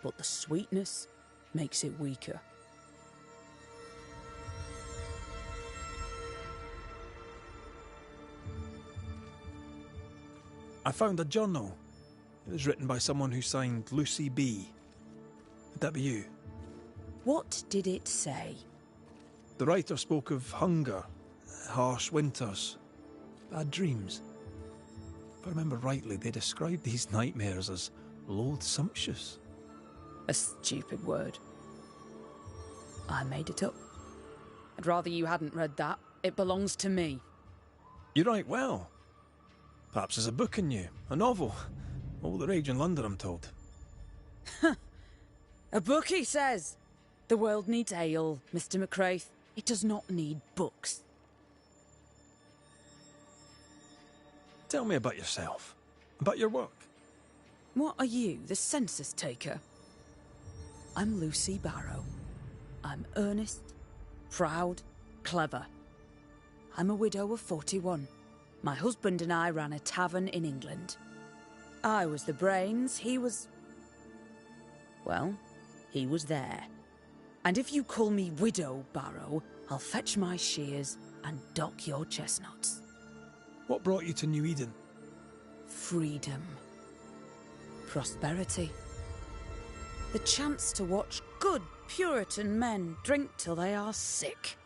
but the sweetness makes it weaker. I found a journal. It was written by someone who signed Lucy B. Would that be you? What did it say? The writer spoke of hunger, harsh winters, bad dreams. If I remember rightly, they described these nightmares as loathsumptuous. A stupid word. I made it up. I'd rather you hadn't read that. It belongs to me. You write well. Perhaps there's a book in you, a novel. All the rage in London, I'm told. A book, he says. The world needs ale, Mr. McWraith. It does not need books. Tell me about yourself, about your work. What are you, the census taker? I'm Lucy Barrow. I'm earnest, proud, clever. I'm a widow of 41. My husband and I ran a tavern in England. I was the brains, he was... well, he was there. And if you call me Widow Barrow, I'll fetch my shears and dock your chestnuts. What brought you to New Eden? Freedom. Prosperity. The chance to watch good Puritan men drink till they are sick,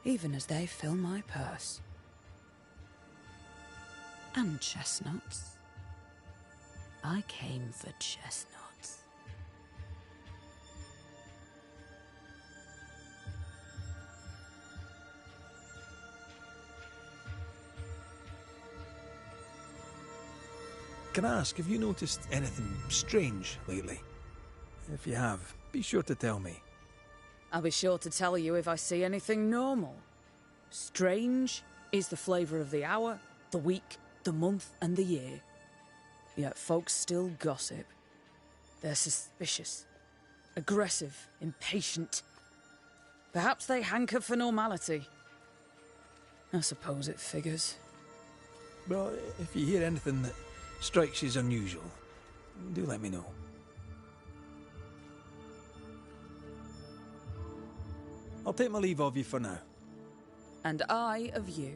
even as they fill my purse. And chestnuts. I came for chestnuts. Can I ask, have you noticed anything strange lately? If you have, be sure to tell me. I'll be sure to tell you if I see anything normal. Strange is the flavour of the hour, the week, the month and the year. Yet folks still gossip. They're suspicious, aggressive, impatient. Perhaps they hanker for normality. I suppose it figures. Well, if you hear anything that strikes you as unusual, do let me know. I'll take my leave of you for now. And I of you.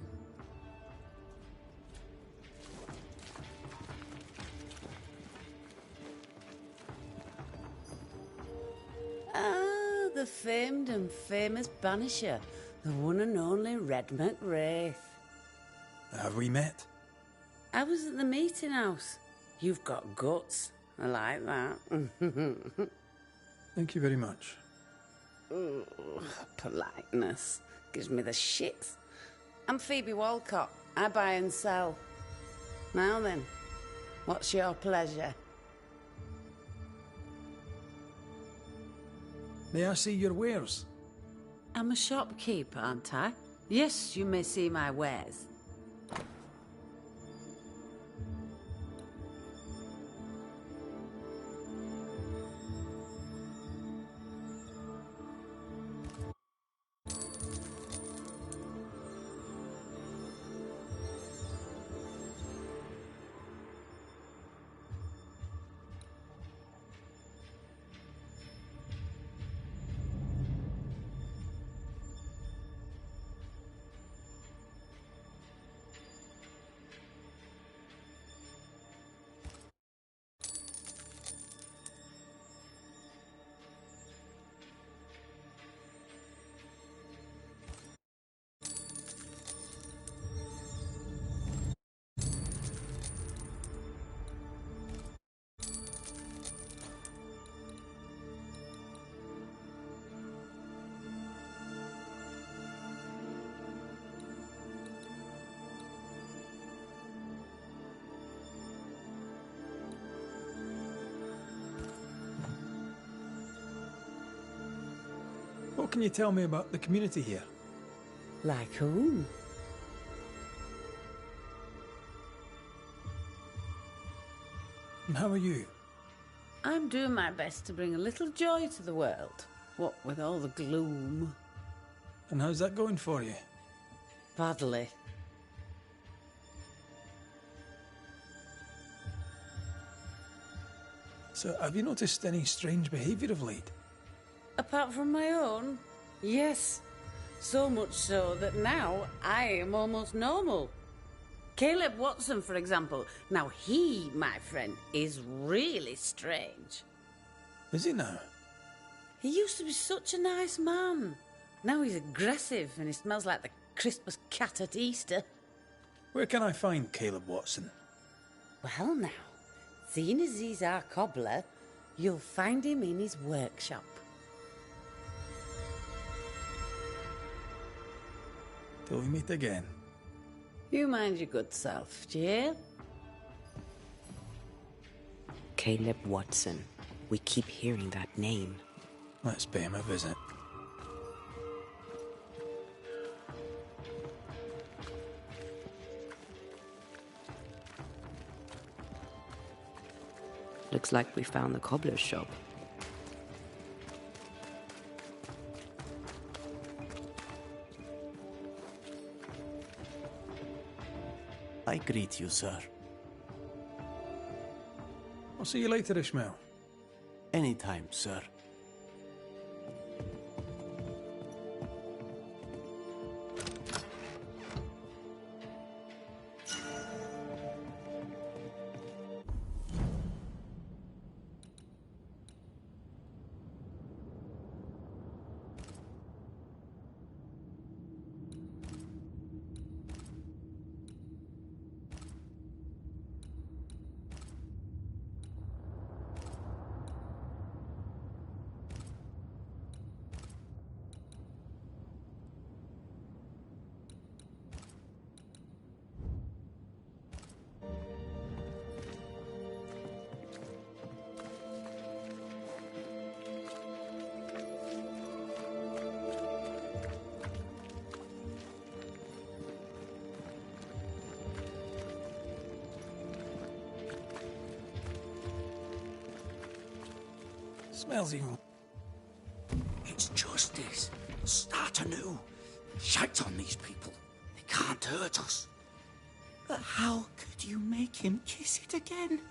Ah, the famed and famous Banisher, the one and only Red McWraith. Have we met? I was at the meeting house. You've got guts. I like that. Thank you very much. Ooh, politeness gives me the shits. I'm Phoebe Walcott. I buy and sell. Now then, what's your pleasure? May I see your wares? I'm a shopkeeper, aren't I? Yes, you may see my wares. What can you tell me about the community here? Like whom? And how are you? I'm doing my best to bring a little joy to the world. What with all the gloom. And how's that going for you? Badly. So, have you noticed any strange behaviour of late? Apart from my own? Yes. So much so that now I am almost normal. Caleb Watson, for example. Now he, my friend, is really strange. Is he now? He used to be such a nice man. Now he's aggressive and he smells like the Christmas cat at Easter. Where can I find Caleb Watson? Well now, seeing as he's our cobbler, you'll find him in his workshop. Till we meet again. You mind your good self, do you hear? Caleb Watson. We keep hearing that name. Let's pay him a visit. Looks like we found the cobbler's shop. I greet you, sir. I'll see you later, Ishmael. Anytime, sir. Smells evil. It's justice. Start anew. Shite on these people. They can't hurt us. But how could you make him kiss it again?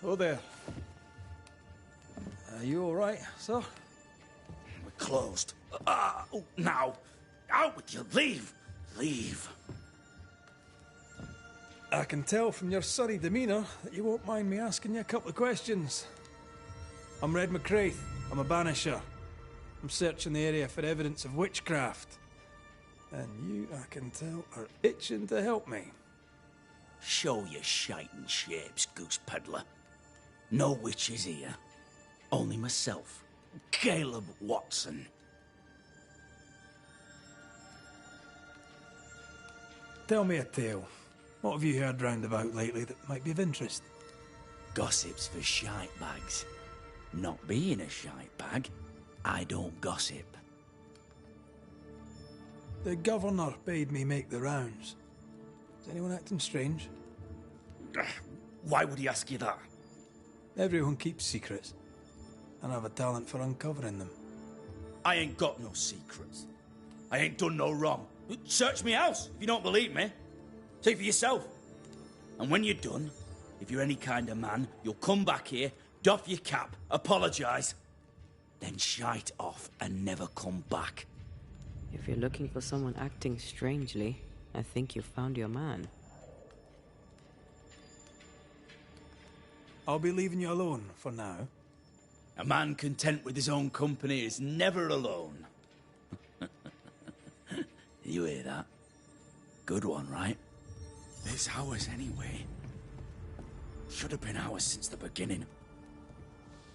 Oh there. Are you alright, sir? We're closed. Now. Out with you. Leave. Leave. I can tell from your surly demeanour that you won't mind me asking you a couple of questions. I'm Red McCraith. I'm a Banisher. I'm searching the area for evidence of witchcraft. And you, I can tell, are itching to help me. Show your shiting shapes, goose peddler. No witches here. Only myself, Caleb Watson. Tell me a tale. What have you heard round about lately that might be of interest? Gossip's for shite bags. Not being a shite bag, I don't gossip. The governor bade me make the rounds. Is anyone acting strange? Why would he ask you that? Everyone keeps secrets, and I have a talent for uncovering them. I ain't got no secrets. I ain't done no wrong. Search me house if you don't believe me. See for yourself. And when you're done, if you're any kind of man, you'll come back here, doff your cap, apologise, then shite off and never come back. If you're looking for someone acting strangely, I think you've found your man. I'll be leaving you alone for now. A man content with his own company is never alone. You hear that? Good one, right? It's ours anyway. Should have been ours since the beginning.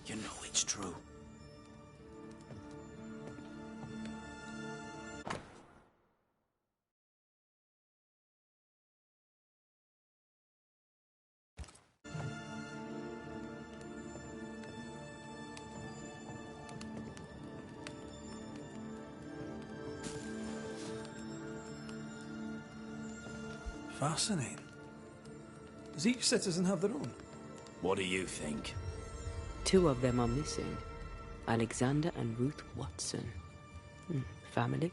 You know it's true. Fascinating. Does each citizen have their own? What do you think? 2 of them are missing. Alexander and Ruth Watson. Family?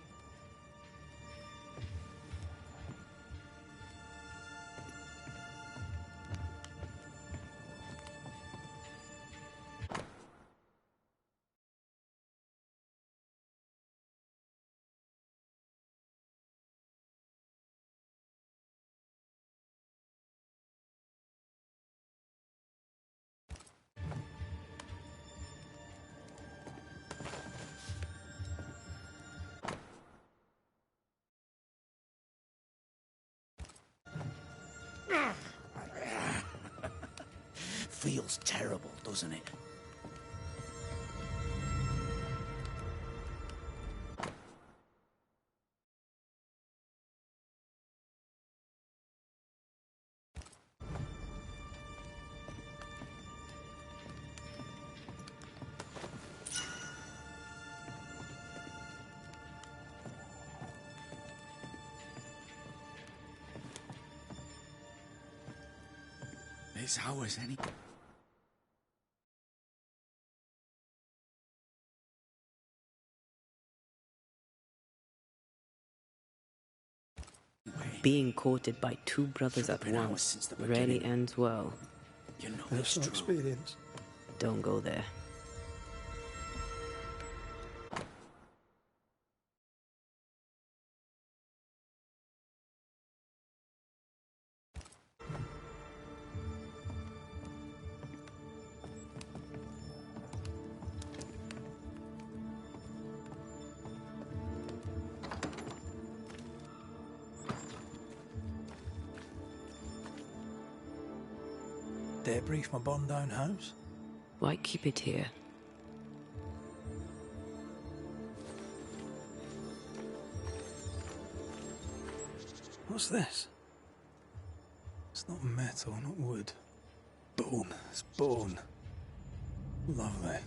Feels terrible, doesn't it? It's ours anyway. Being courted by 2 brothers at once rarely ends well. You know That's no experience. Don't go there. Debris from a burned down house? Why keep it here? What's this? It's not metal, not wood. Bone. It's bone. Lovely.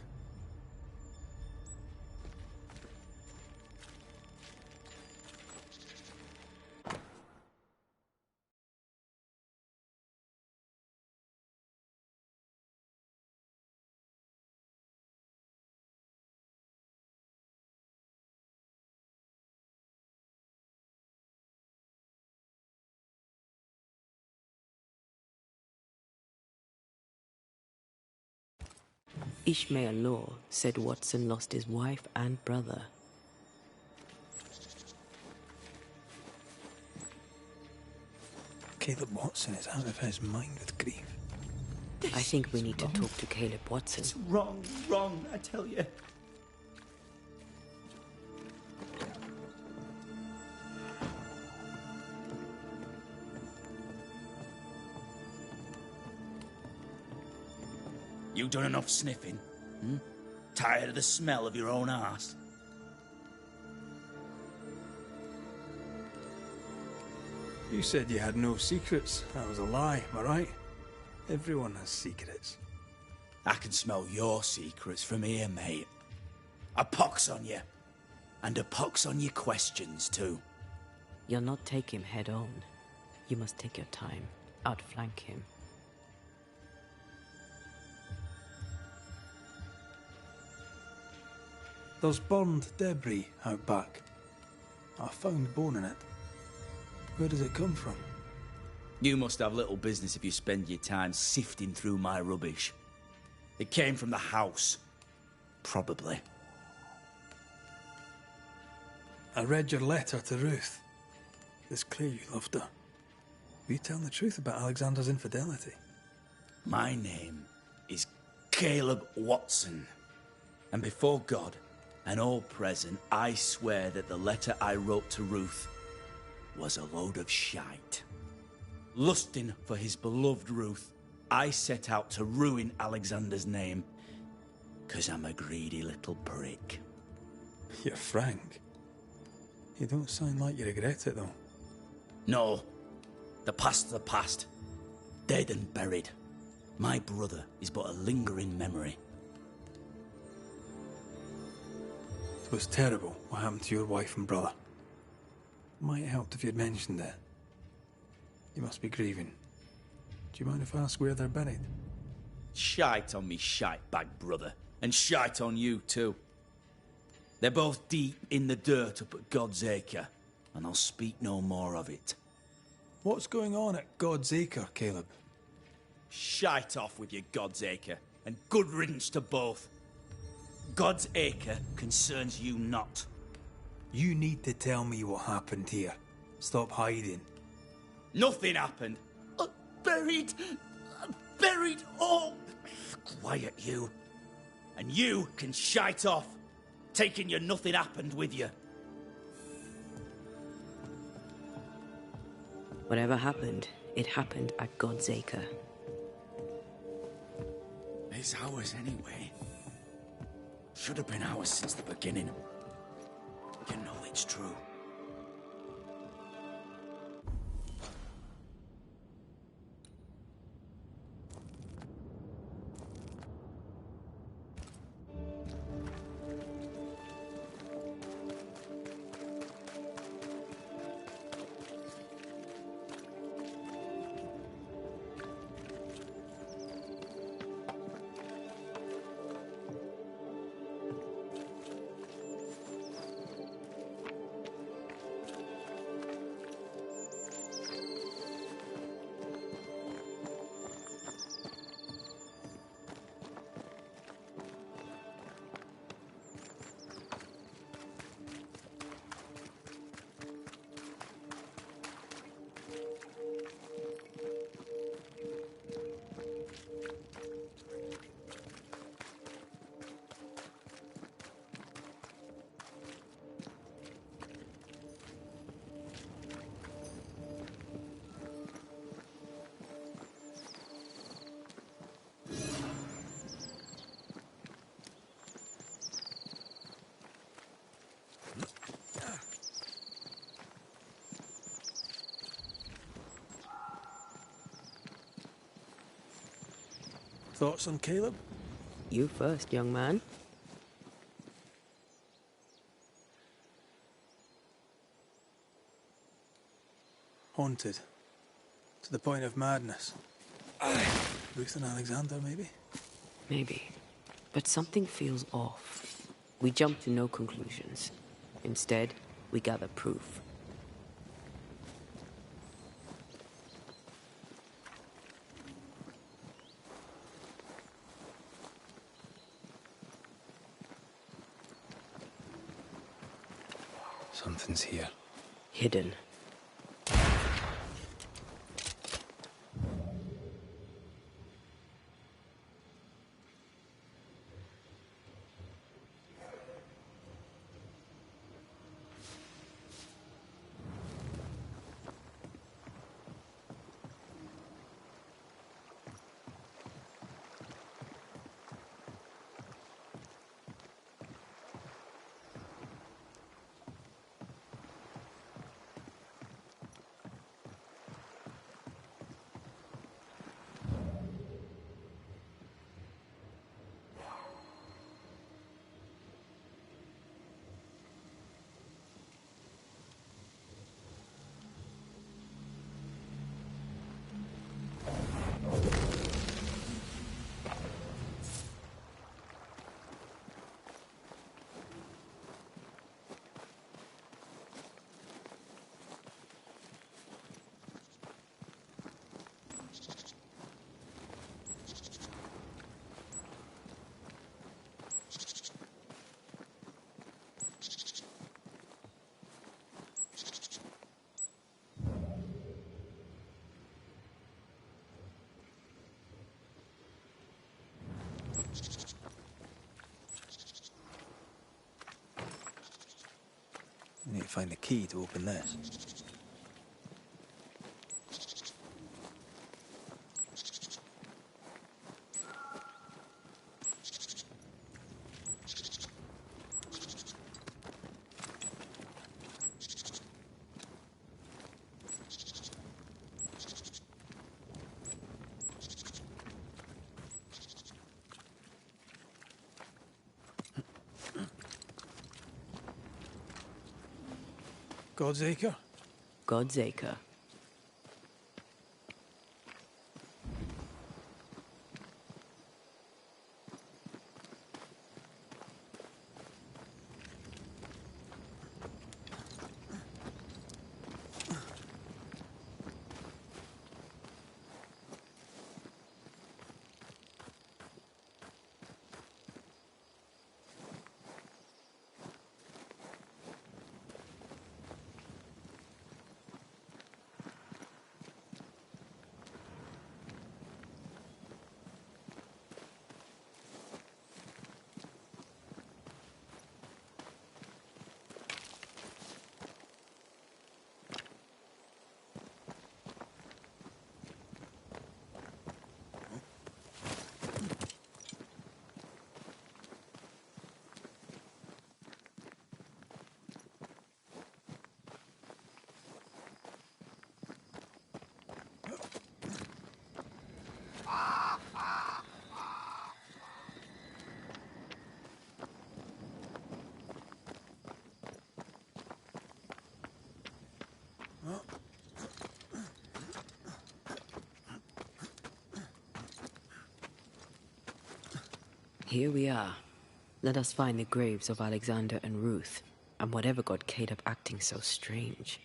Ishmael Law said Watson lost his wife and brother. Caleb Watson is out of his mind with grief. I think we need to talk to Caleb Watson. It's wrong, I tell you. You done enough sniffing? Tired of the smell of your own arse? You said you had no secrets. That was a lie, am I right? Everyone has secrets. I can smell your secrets from here, mate. A pox on you. And a pox on your questions, too. You'll not take him head on. You must take your time. Outflank him. There's burned debris out back. I found bone in it. Where does it come from? You must have little business if you spend your time sifting through my rubbish. It came from the house. Probably. I read your letter to Ruth. It's clear you loved her. Were you telling the truth about Alexander's infidelity? My name is Caleb Watson. And before God and all present, I swear that the letter I wrote to Ruth was a load of shite. Lusting for his beloved Ruth, I set out to ruin Alexander's name, 'cause I'm a greedy little prick. You're frank. You don't sound like you regret it, though. No. The past's the past. Dead and buried. My brother is but a lingering memory. It was terrible what happened to your wife and brother. Might have helped if you'd mentioned it. You must be grieving. Do you mind if I ask where they're buried? Shite on me shite bag brother. And shite on you too. They're both deep in the dirt up at God's Acre. And I'll speak no more of it. What's going on at God's Acre, Caleb? Shite off with your God's Acre. And good riddance to both. God's Acre concerns you not. You need to tell me what happened here. Stop hiding. Nothing happened. Buried. Buried. Oh, quiet you. And you can shite off, taking your nothing happened with you. Whatever happened, it happened at God's Acre. It's ours anyway. Should have been ours since the beginning. You know it's true. Thoughts on Caleb? You first, young man. Haunted. To the point of madness. Ruth and Alexander, maybe? Maybe. But something feels off. We jump to no conclusions. Instead, we gather proof. Something's here. Hidden. We need to find the key to open this. God's Acre? God's Acre. Here we are. Let us find the graves of Alexander and Ruth, and whatever got Caleb acting so strange.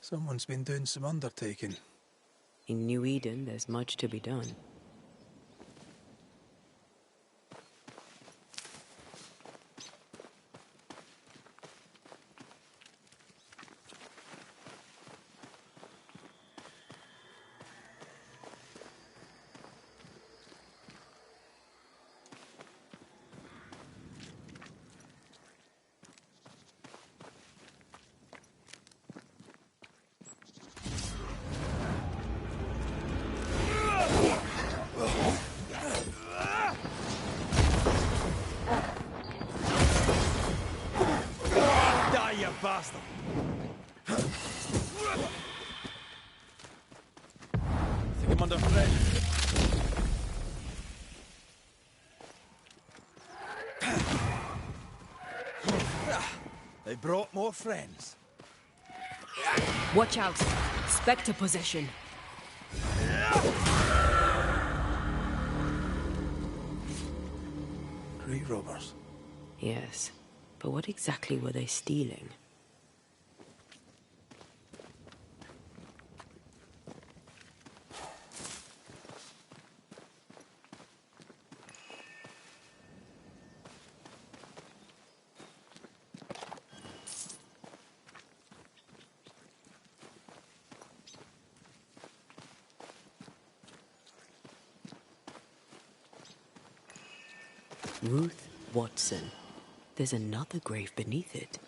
Someone's been doing some undertaking. In New Eden, there's much to be done. Bastard! Think I'm under threat. They brought more friends. Watch out! Spectre possession! Grave robbers. Yes, but what exactly were they stealing? Ruth Watson. There's another grave beneath it.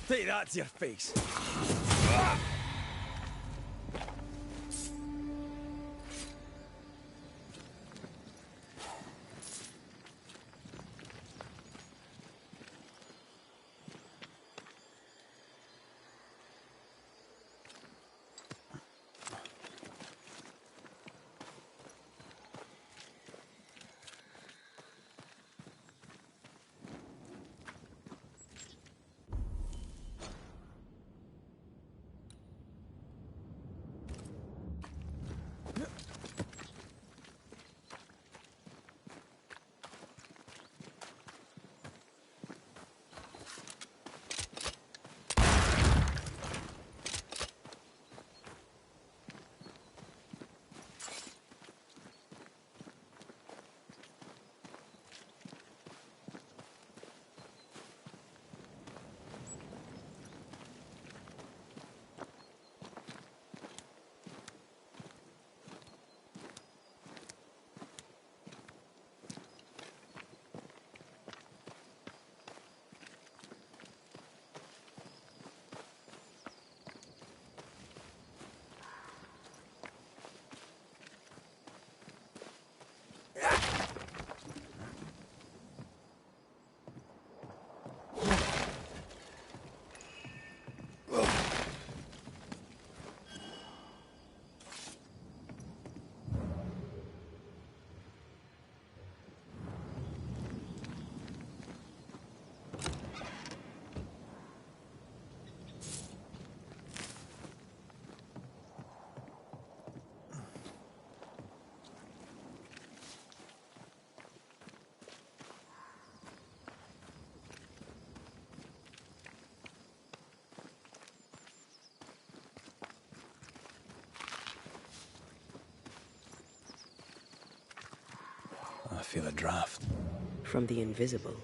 Take that to your face. I feel a draft. From the invisible.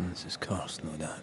This is cursed, no doubt.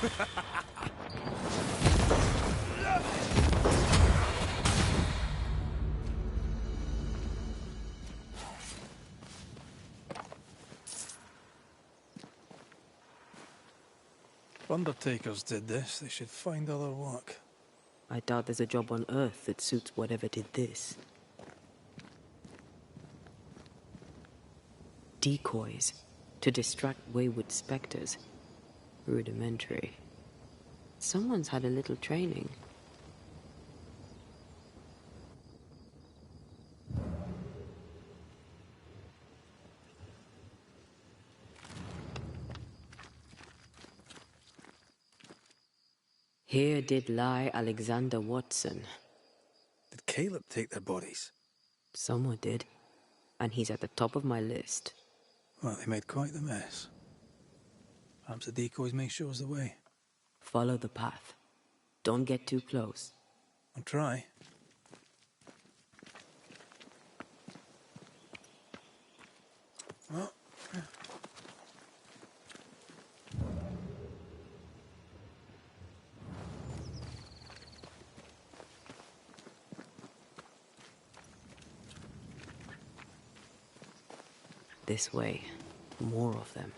If undertakers did this, they should find other work. I doubt there's a job on Earth that suits whatever did this. Decoys to distract wayward specters. Rudimentary. Someone's had a little training. Here did lie Alexander Watson. Did Caleb take their bodies? Someone did. And he's at the top of my list. Well, they made quite the mess. Perhaps the decoys may show us the way. Follow the path. Don't get too close. I'll try. Oh. This way. More of them.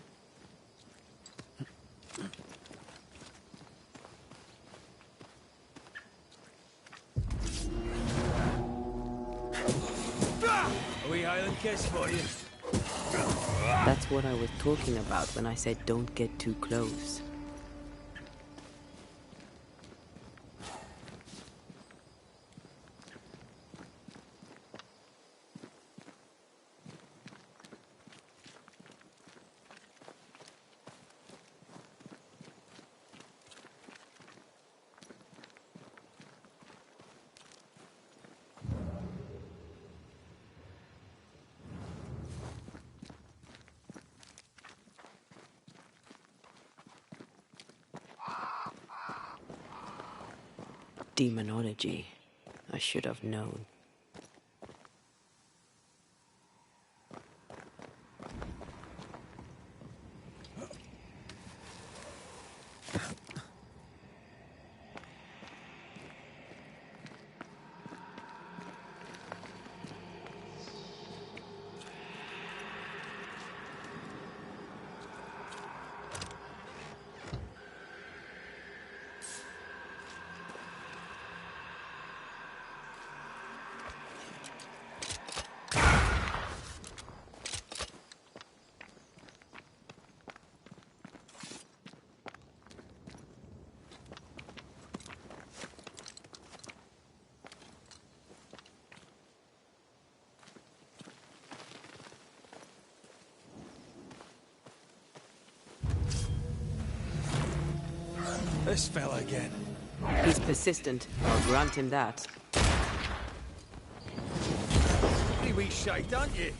A wee Highland kiss for you. That's what I was talking about when I said don't get too close. Demonology. I should have known. This fella again. He's persistent. I'll grant him that. Pretty wee shite, aren't you?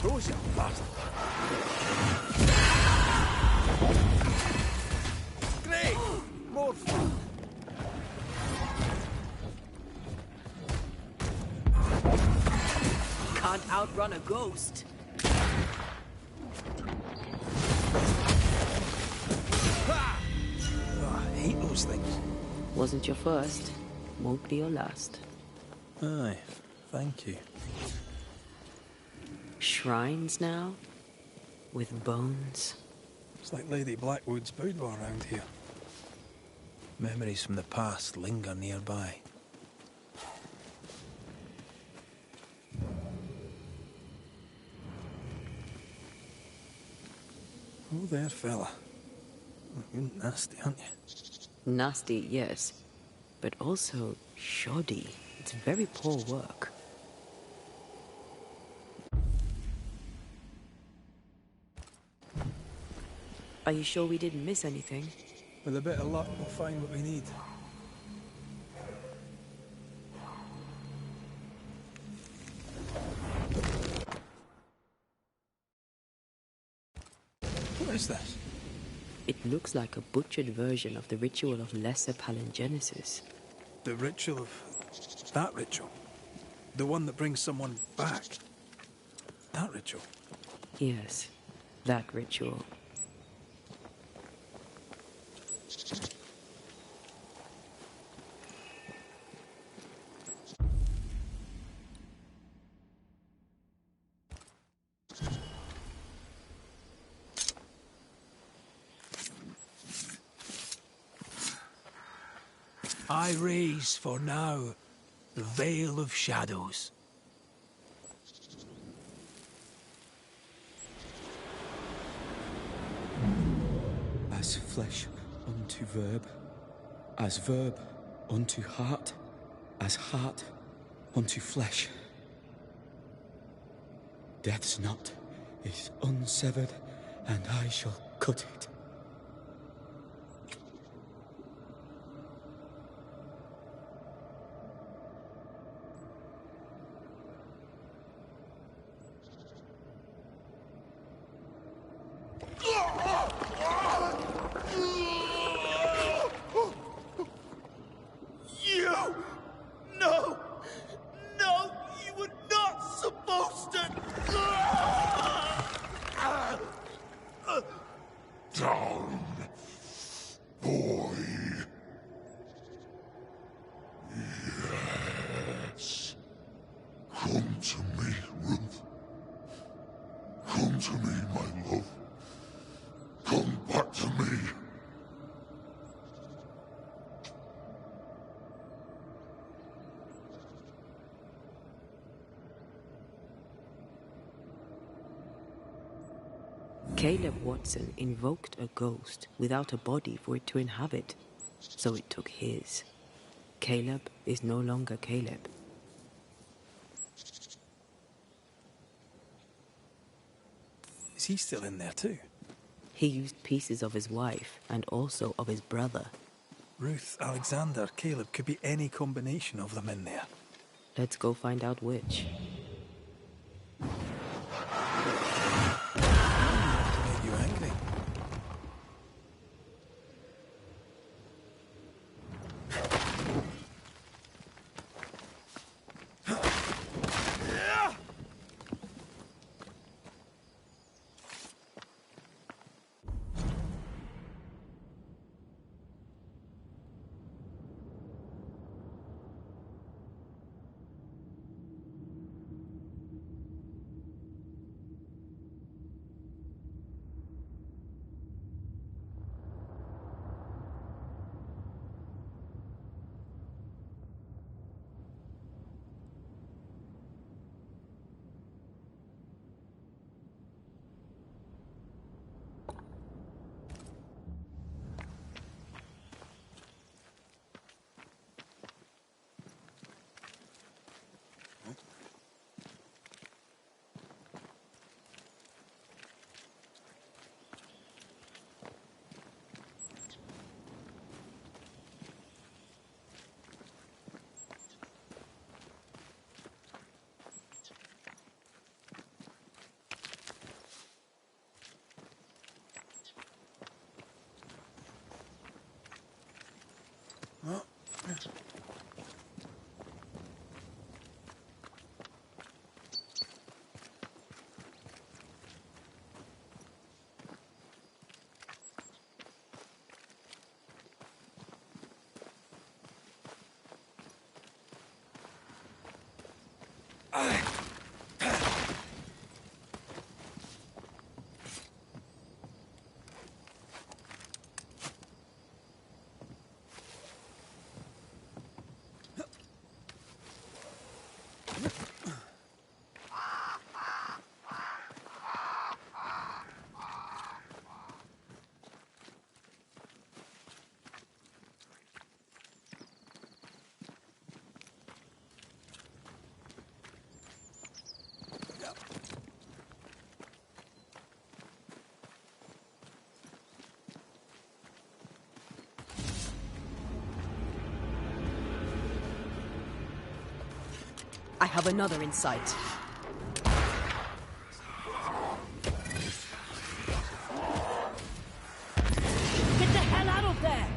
Those you bastard. Great! More fun. Can't outrun a ghost. Oh, I hate those things. Wasn't your first. Won't be your last. Aye, thank you. Shrines now? With bones? It's like Lady Blackwood's boudoir around here. Memories from the past linger nearby. Oh there, fella. You're nasty, aren't you? Nasty, yes. But also shoddy. It's very poor work. Are you sure we didn't miss anything? With a bit of luck, we'll find what we need. What is this? It looks like a butchered version of the ritual of Lesser Palingenesis. The ritual of... that ritual? The one that brings someone back. That ritual. Yes, that ritual. I raise for now the veil of shadows. As flesh unto verb, as verb unto heart, as heart unto flesh. Death's knot is unsevered, and I shall cut it. Down, boy. Yes. Come to me, Ruth. Come to me, my love. Come back to me. Caleb Watson invoked a ghost without a body for it to inhabit, so it took his. Caleb is no longer Caleb. Is he still in there too? He used pieces of his wife and also of his brother. Ruth, Alexander, Caleb, could be any combination of them in there. Let's go find out which. Made you angry. I have another in sight. Get the hell out of there!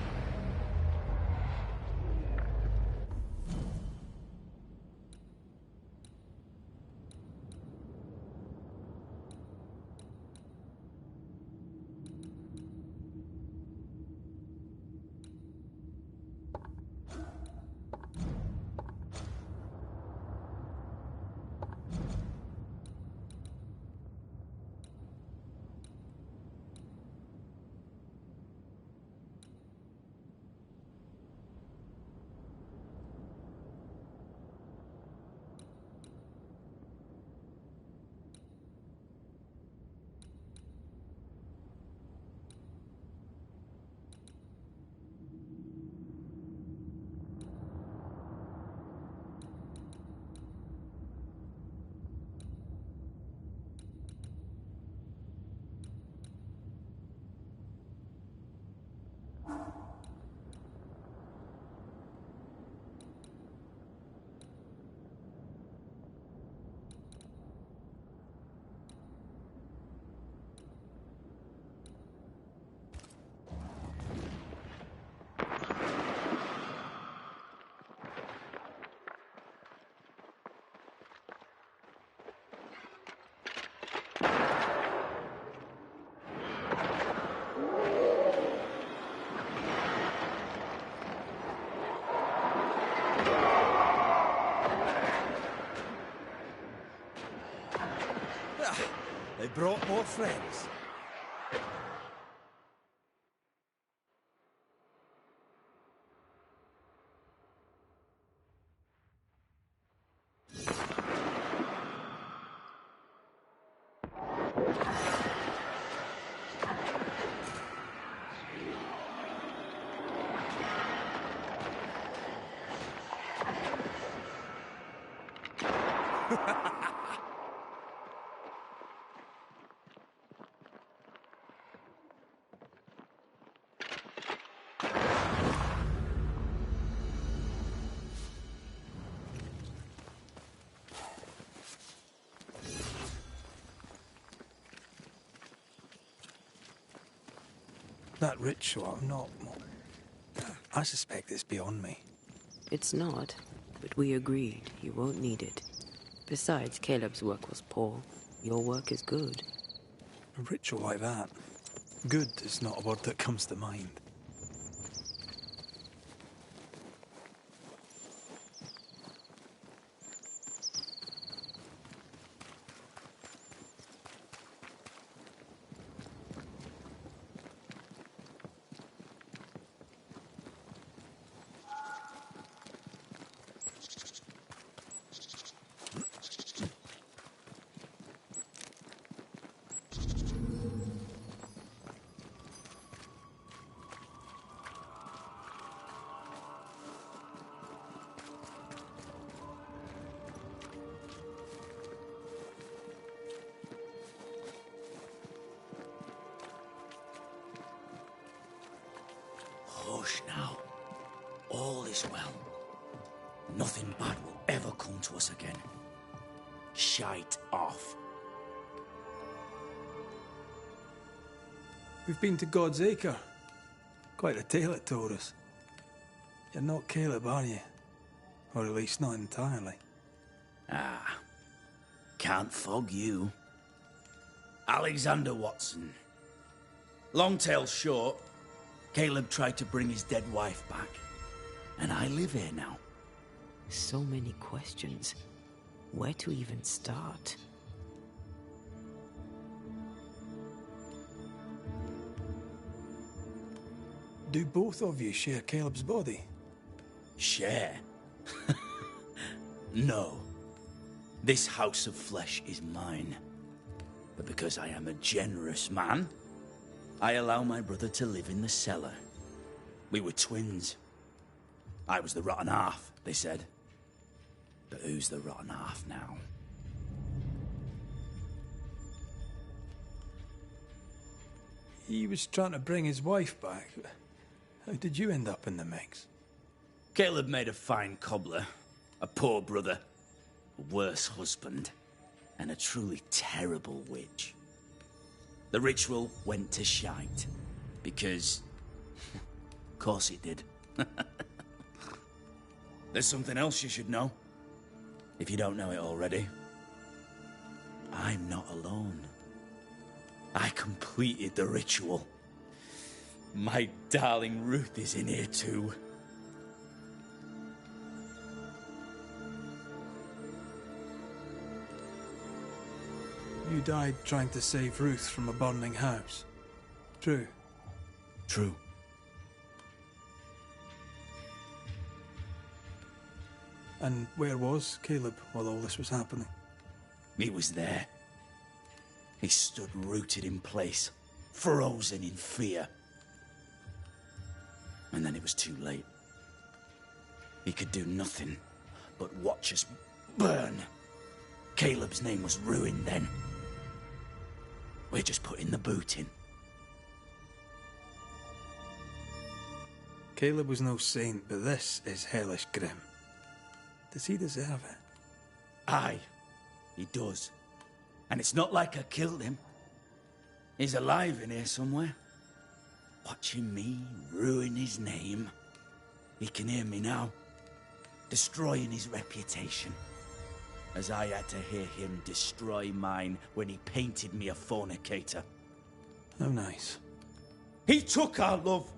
brought more friends. That ritual, I'm not... I suspect it's beyond me. It's not, but we agreed you won't need it. Besides, Caleb's work was poor. Your work is good. A ritual like that, good is not a word that comes to mind. Hush now. All is well. Nothing bad will ever come to us again. Shite off. We've been to God's Acre. Quite a tale it told us. You're not Caleb, are you? Or at least not entirely. Ah. Can't fog you. Alexander Watson. Long tale short, Caleb tried to bring his dead wife back. And I live here now. So many questions. Where to even start? Do both of you share Caleb's body? Share? No. This house of flesh is mine. But because I am a generous man, I allow my brother to live in the cellar. We were twins. I was the rotten half, they said. But who's the rotten half now? He was trying to bring his wife back. How did you end up in the mix? Caleb made a fine cobbler, a poor brother, a worse husband, and a truly terrible witch. The ritual went to shite, because... of course it did. There's something else you should know, if you don't know it already. I'm not alone. I completed the ritual. My darling Ruth is in here too. You died trying to save Ruth from a burning house. True. True. And where was Caleb while all this was happening? He was there. He stood rooted in place, frozen in fear. And then it was too late. He could do nothing but watch us burn. Caleb's name was ruined then. We're just putting the boot in. Caleb was no saint, but this is hellish grim. Does he deserve it? Aye, he does. And it's not like I killed him. He's alive in here somewhere. Watching me ruin his name. He can hear me now. Destroying his reputation. As I had to hear him destroy mine when he painted me a fornicator. How nice. He took our love,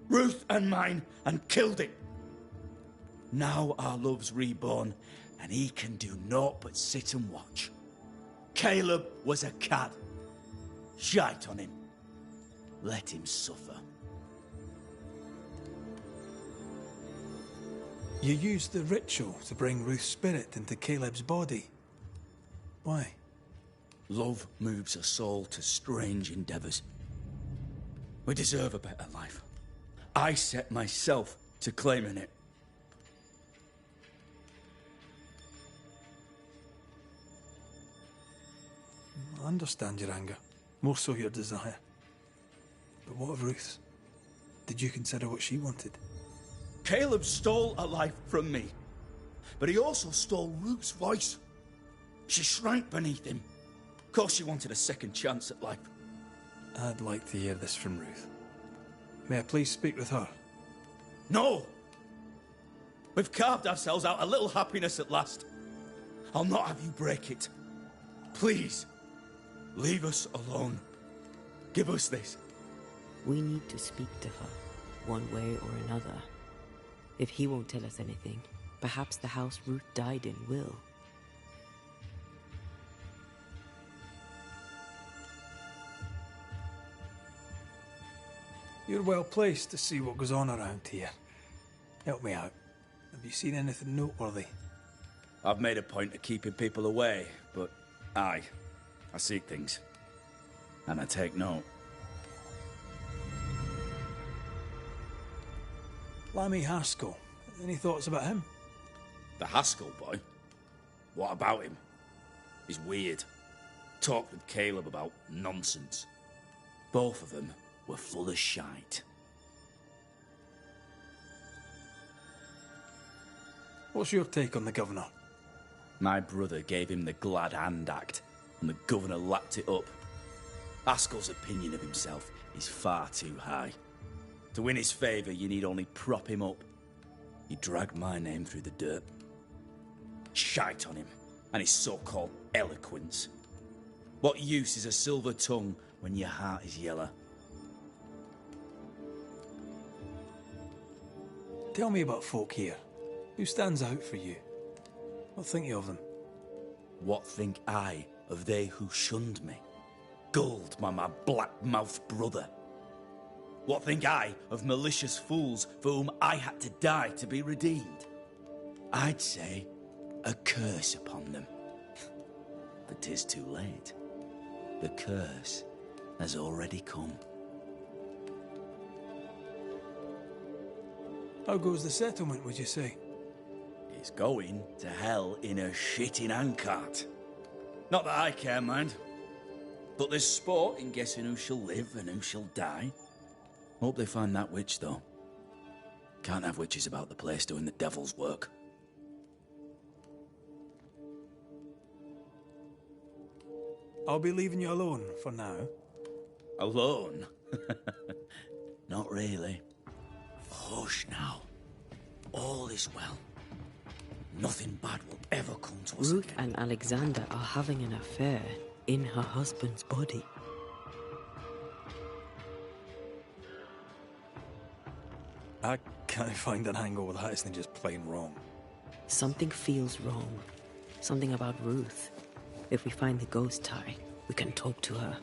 Ruth and mine, and killed it. Now our love's reborn, and he can do naught but sit and watch. Caleb was a cad. Shite on him. Let him suffer. You used the ritual to bring Ruth's spirit into Caleb's body. Why? Love moves a soul to strange endeavors. We deserve a better life. I set myself to claiming it. I understand your anger, more so your desire. But what of Ruth's? Did you consider what she wanted? Caleb stole a life from me, but he also stole Ruth's voice. She shrank beneath him. Of course she wanted a second chance at life. I'd like to hear this from Ruth. May I please speak with her? No! We've carved ourselves out a little happiness at last. I'll not have you break it. Please, leave us alone. Give us this. We need to speak to her, one way or another. If he won't tell us anything, perhaps the house Ruth died in will. You're well placed to see what goes on around here. Help me out. Have you seen anything noteworthy? I've made a point of keeping people away, but I seek things. And I take note. Lammy Haskell. Any thoughts about him? The Haskell boy? What about him? He's weird. Talked with Caleb about nonsense. Both of them were full of shite. What's your take on the governor? My brother gave him the glad hand act, and the governor lapped it up. Haskell's opinion of himself is far too high. To win his favour, you need only prop him up. He dragged my name through the dirt. Shite on him, and his so-called eloquence. What use is a silver tongue when your heart is yellow? Tell me about folk here. Who stands out for you? What think you of them? What think I of they who shunned me? Gulled by my black-mouthed brother? What think I of malicious fools for whom I had to die to be redeemed? I'd say a curse upon them. But 'tis too late. The curse has already come. How goes the settlement, would you say? It's going to hell in a shitting handcart. Not that I care, mind. But there's sport in guessing who shall live and who shall die. Hope they find that witch, though. Can't have witches about the place doing the devil's work. I'll be leaving you alone for now. Alone? Not really. Hush now. All is well. Nothing bad will ever come to us Ruth again. and Alexander are having an affair in her husband's body. I can't find an angle with that isn't just plain wrong. Something feels wrong. Something about Ruth. If we find the ghost tie, we can talk to her.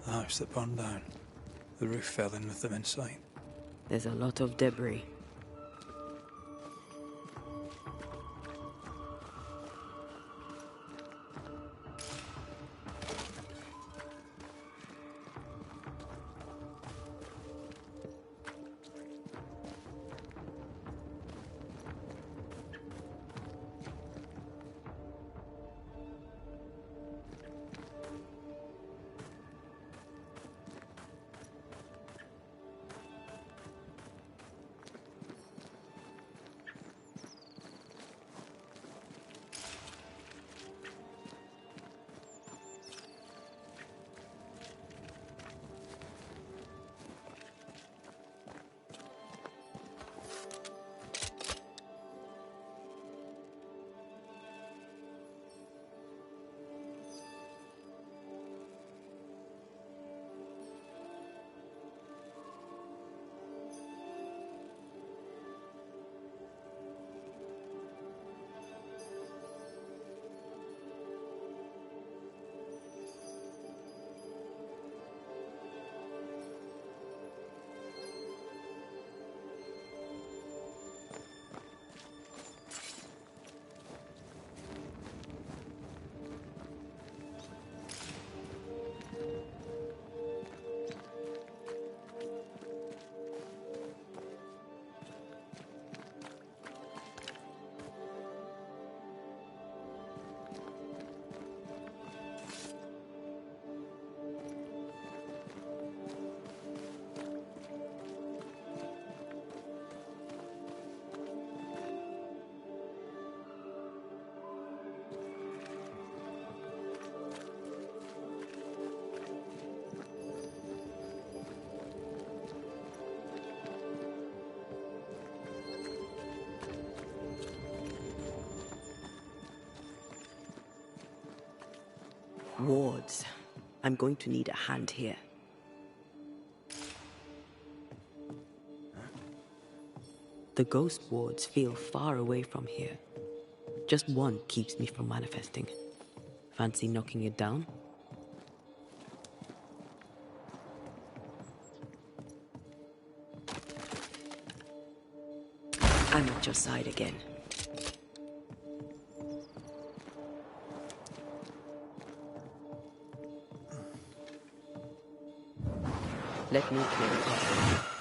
The house that burned down. The roof fell in with them inside. There's a lot of debris. Wards. I'm going to need a hand here. The ghost wards feel far away from here. Just one keeps me from manifesting. Fancy knocking it down? I'm at your side again. Let me clear the path.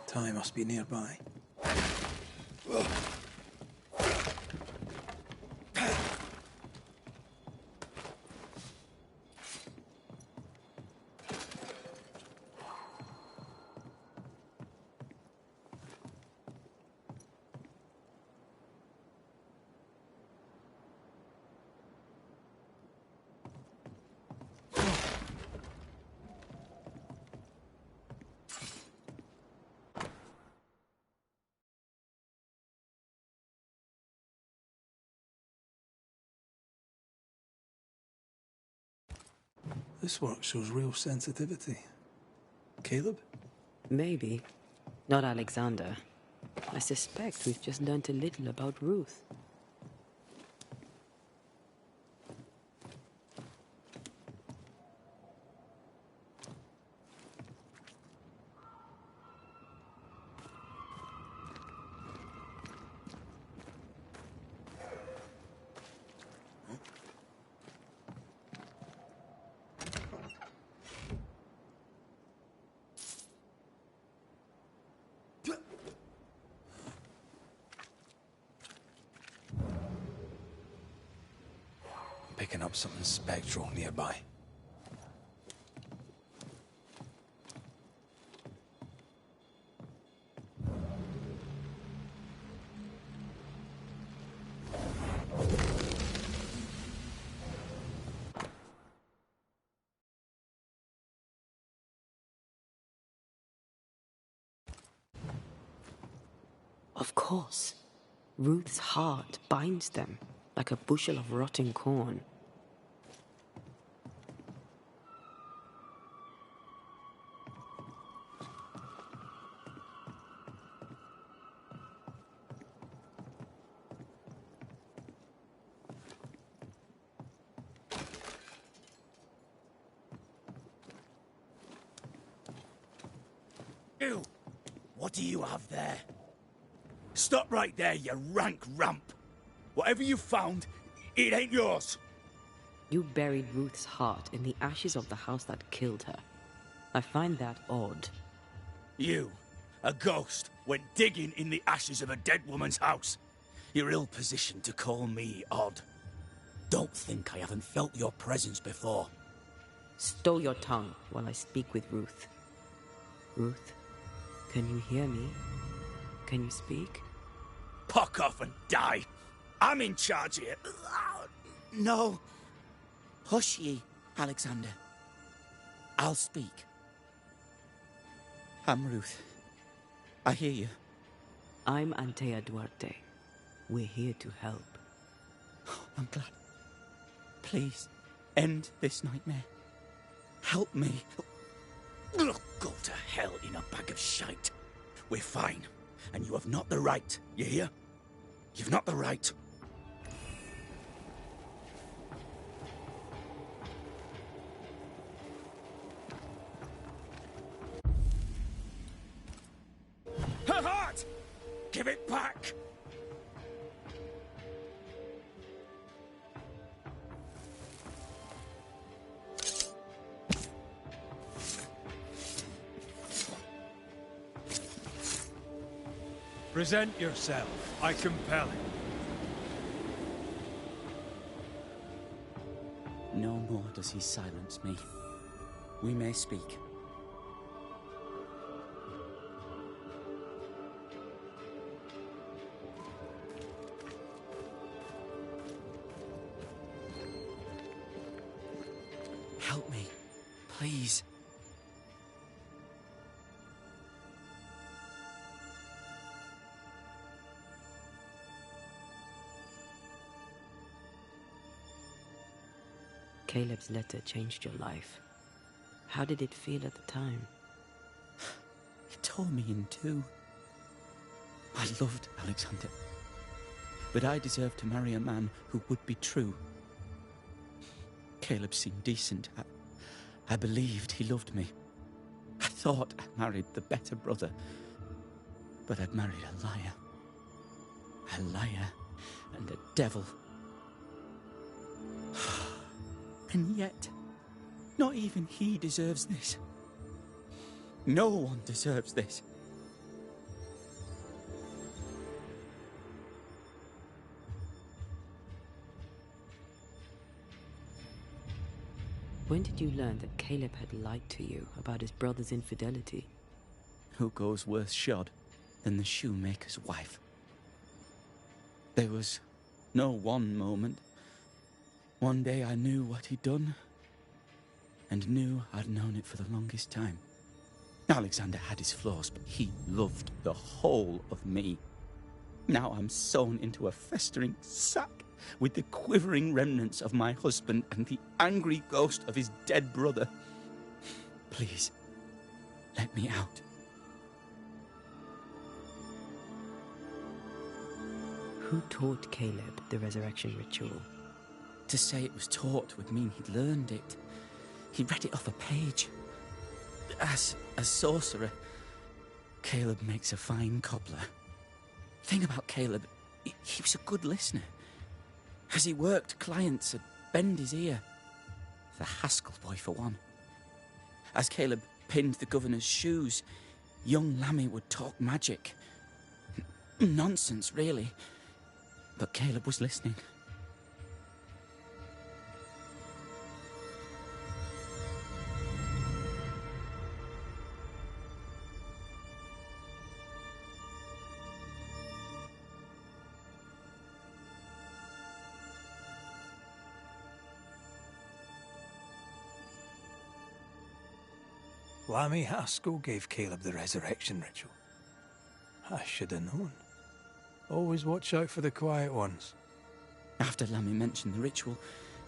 Ty must be nearby. This work shows real sensitivity. Caleb? Maybe. Not Alexander. I suspect we've just learnt a little about Ruth. Picking up something spectral nearby. Of course. Ruth's heart binds them like a bushel of rotting corn. Ew! What do you have there? Stop right there, you rank ramp! Whatever you found, it ain't yours! You buried Ruth's heart in the ashes of the house that killed her. I find that odd. You, a ghost, went digging in the ashes of a dead woman's house. You're ill-positioned to call me odd. Don't think I haven't felt your presence before. Stow your tongue while I speak with Ruth. Ruth, can you hear me? Can you speak? Pock off and die! I'm in charge here! No. Hush ye, Alexander. I'll speak. I'm Ruth. I hear you. I'm Antea Duarte. We're here to help. Oh, I'm glad. Please, end this nightmare. Help me. Go to hell in a bag of shite. We're fine, and you have not the right, you hear? You've not the right. Her heart! Give it back! Present yourself. I compel it. No more does he silence me. We may speak. Help me, please. Caleb's letter changed your life. How did it feel at the time? It tore me in two. I loved Alexander, but I deserved to marry a man who would be true. Caleb seemed decent. I believed he loved me. I thought I married the better brother, but I'd married a liar. A liar and a devil. And yet, not even he deserves this. No one deserves this. When did you learn that Caleb had lied to you about his brother's infidelity? Who goes worse shod than the shoemaker's wife? There was no one moment. One day I knew what he'd done, and knew I'd known it for the longest time. Alexander had his flaws, but he loved the whole of me. Now I'm sewn into a festering sack with the quivering remnants of my husband and the angry ghost of his dead brother. Please, let me out. Who taught Caleb the resurrection ritual? To say it was taught would mean he'd learned it. He read it off a page. As a sorcerer, Caleb makes a fine cobbler. The thing about Caleb, he was a good listener. As he worked, clients would bend his ear. The Haskell boy, for one. As Caleb pinned the governor's shoes, young Lammy would talk magic. Nonsense, really. But Caleb was listening. Lammy Haskell gave Caleb the resurrection ritual. I should have known. Always watch out for the quiet ones. After Lammy mentioned the ritual,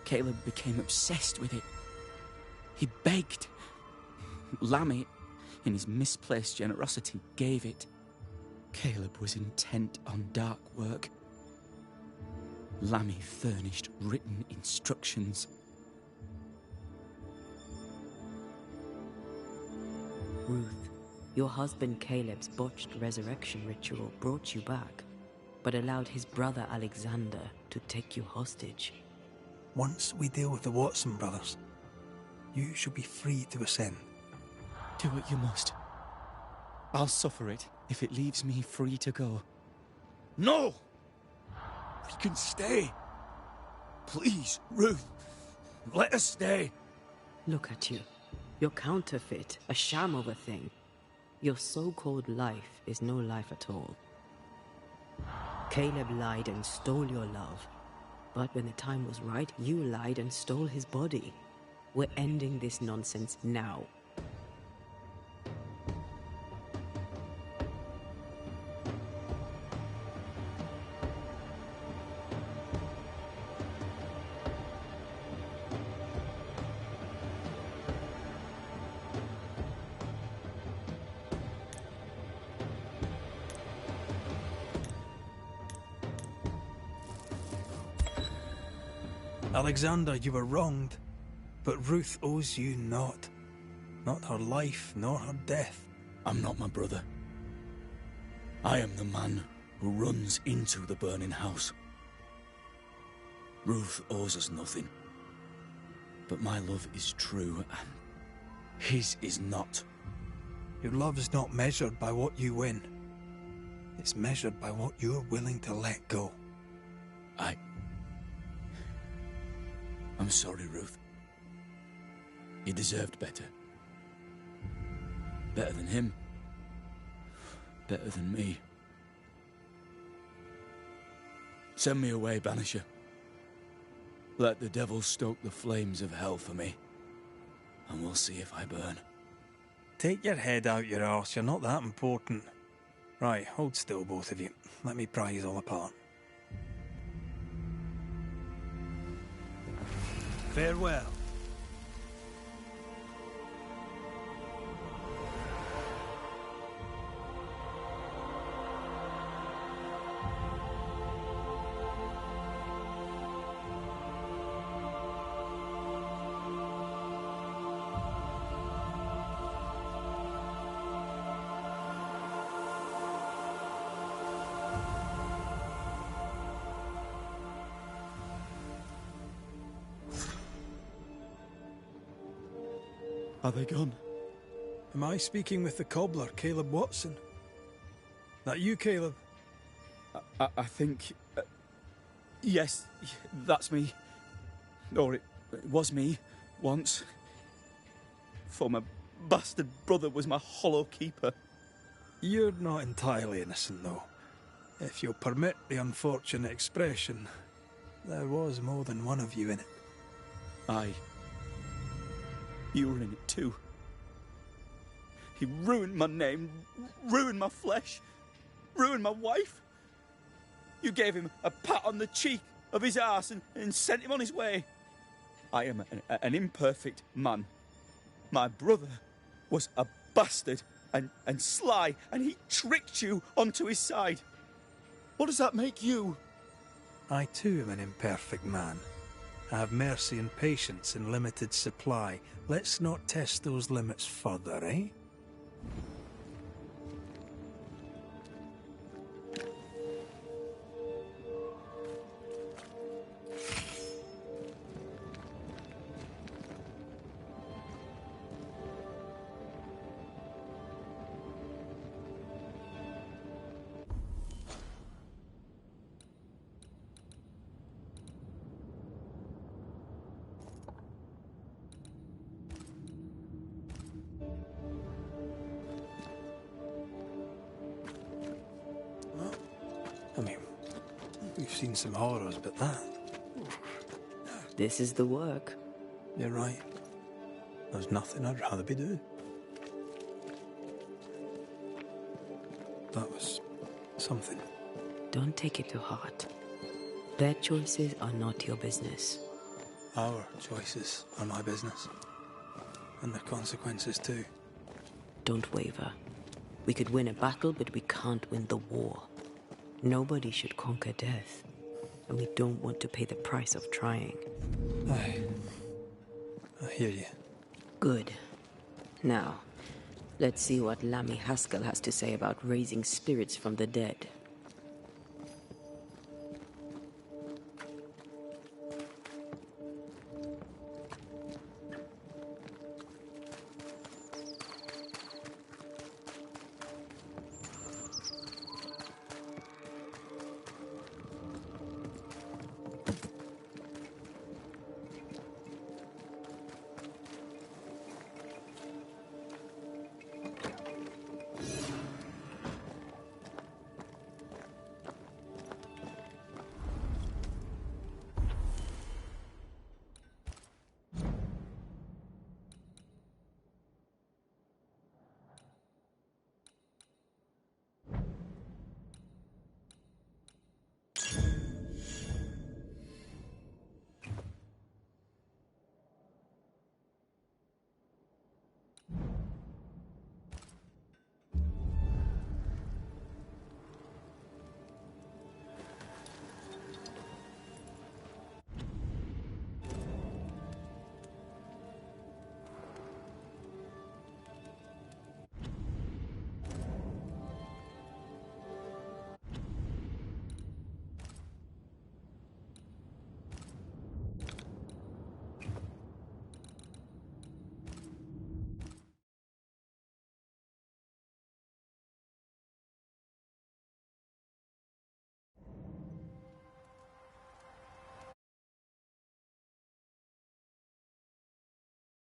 Caleb became obsessed with it. He begged. Lammy, in his misplaced generosity, gave it. Caleb was intent on dark work. Lammy furnished written instructions. Ruth, your husband Caleb's botched resurrection ritual brought you back, but allowed his brother Alexander to take you hostage. Once we deal with the Watson brothers, you shall be free to ascend. Do what you must. I'll suffer it if it leaves me free to go. No! We can stay. Please, Ruth, let us stay. Look at you. You're counterfeit, a sham of a thing. Your so-called life is no life at all. Caleb lied and stole your love, But when the time was right, you lied and stole his body. We're ending this nonsense now. Alexander, you were wronged, but Ruth owes you naught. Not her life, nor her death. I'm not my brother. I am the man who runs into the burning house. Ruth owes us nothing. But my love is true, and his is not. Your love's not measured by what you win. It's measured by what you're willing to let go. I'm sorry, Ruth. You deserved better. Better than him. Better than me. Send me away, Banisher. Let the devil stoke the flames of hell for me, and we'll see if I burn. Take your head out your arse, you're not that important. Right, hold still, both of you. Let me pry you all apart. Farewell. Are they gone? Am I speaking with the cobbler, Caleb Watson? That you, Caleb? I think... yes, that's me. Or it was me, once. For my bastard brother was my hollow keeper. You're not entirely innocent, though. If you'll permit the unfortunate expression, there was more than one of you in it. Aye. You were in it too. He ruined my name, ruined my flesh, ruined my wife. You gave him a pat on the cheek of his arse and sent him on his way. I am an imperfect man. My brother was a bastard and sly, and he tricked you onto his side. What does that make you? I too am an imperfect man. I have mercy and patience in limited supply. Let's not test those limits further, eh? I mean, we've seen some horrors, but that... This is the work. You're right. There's nothing I'd rather be doing. That was something. Don't take it to heart. Their choices are not your business. Our choices are my business. And the consequences too. Don't waver. We could win a battle, but we can't win the war. Nobody should conquer death. And we don't want to pay the price of trying. I hear you. Good. Now, let's see what Lammy Haskell has to say about raising spirits from the dead.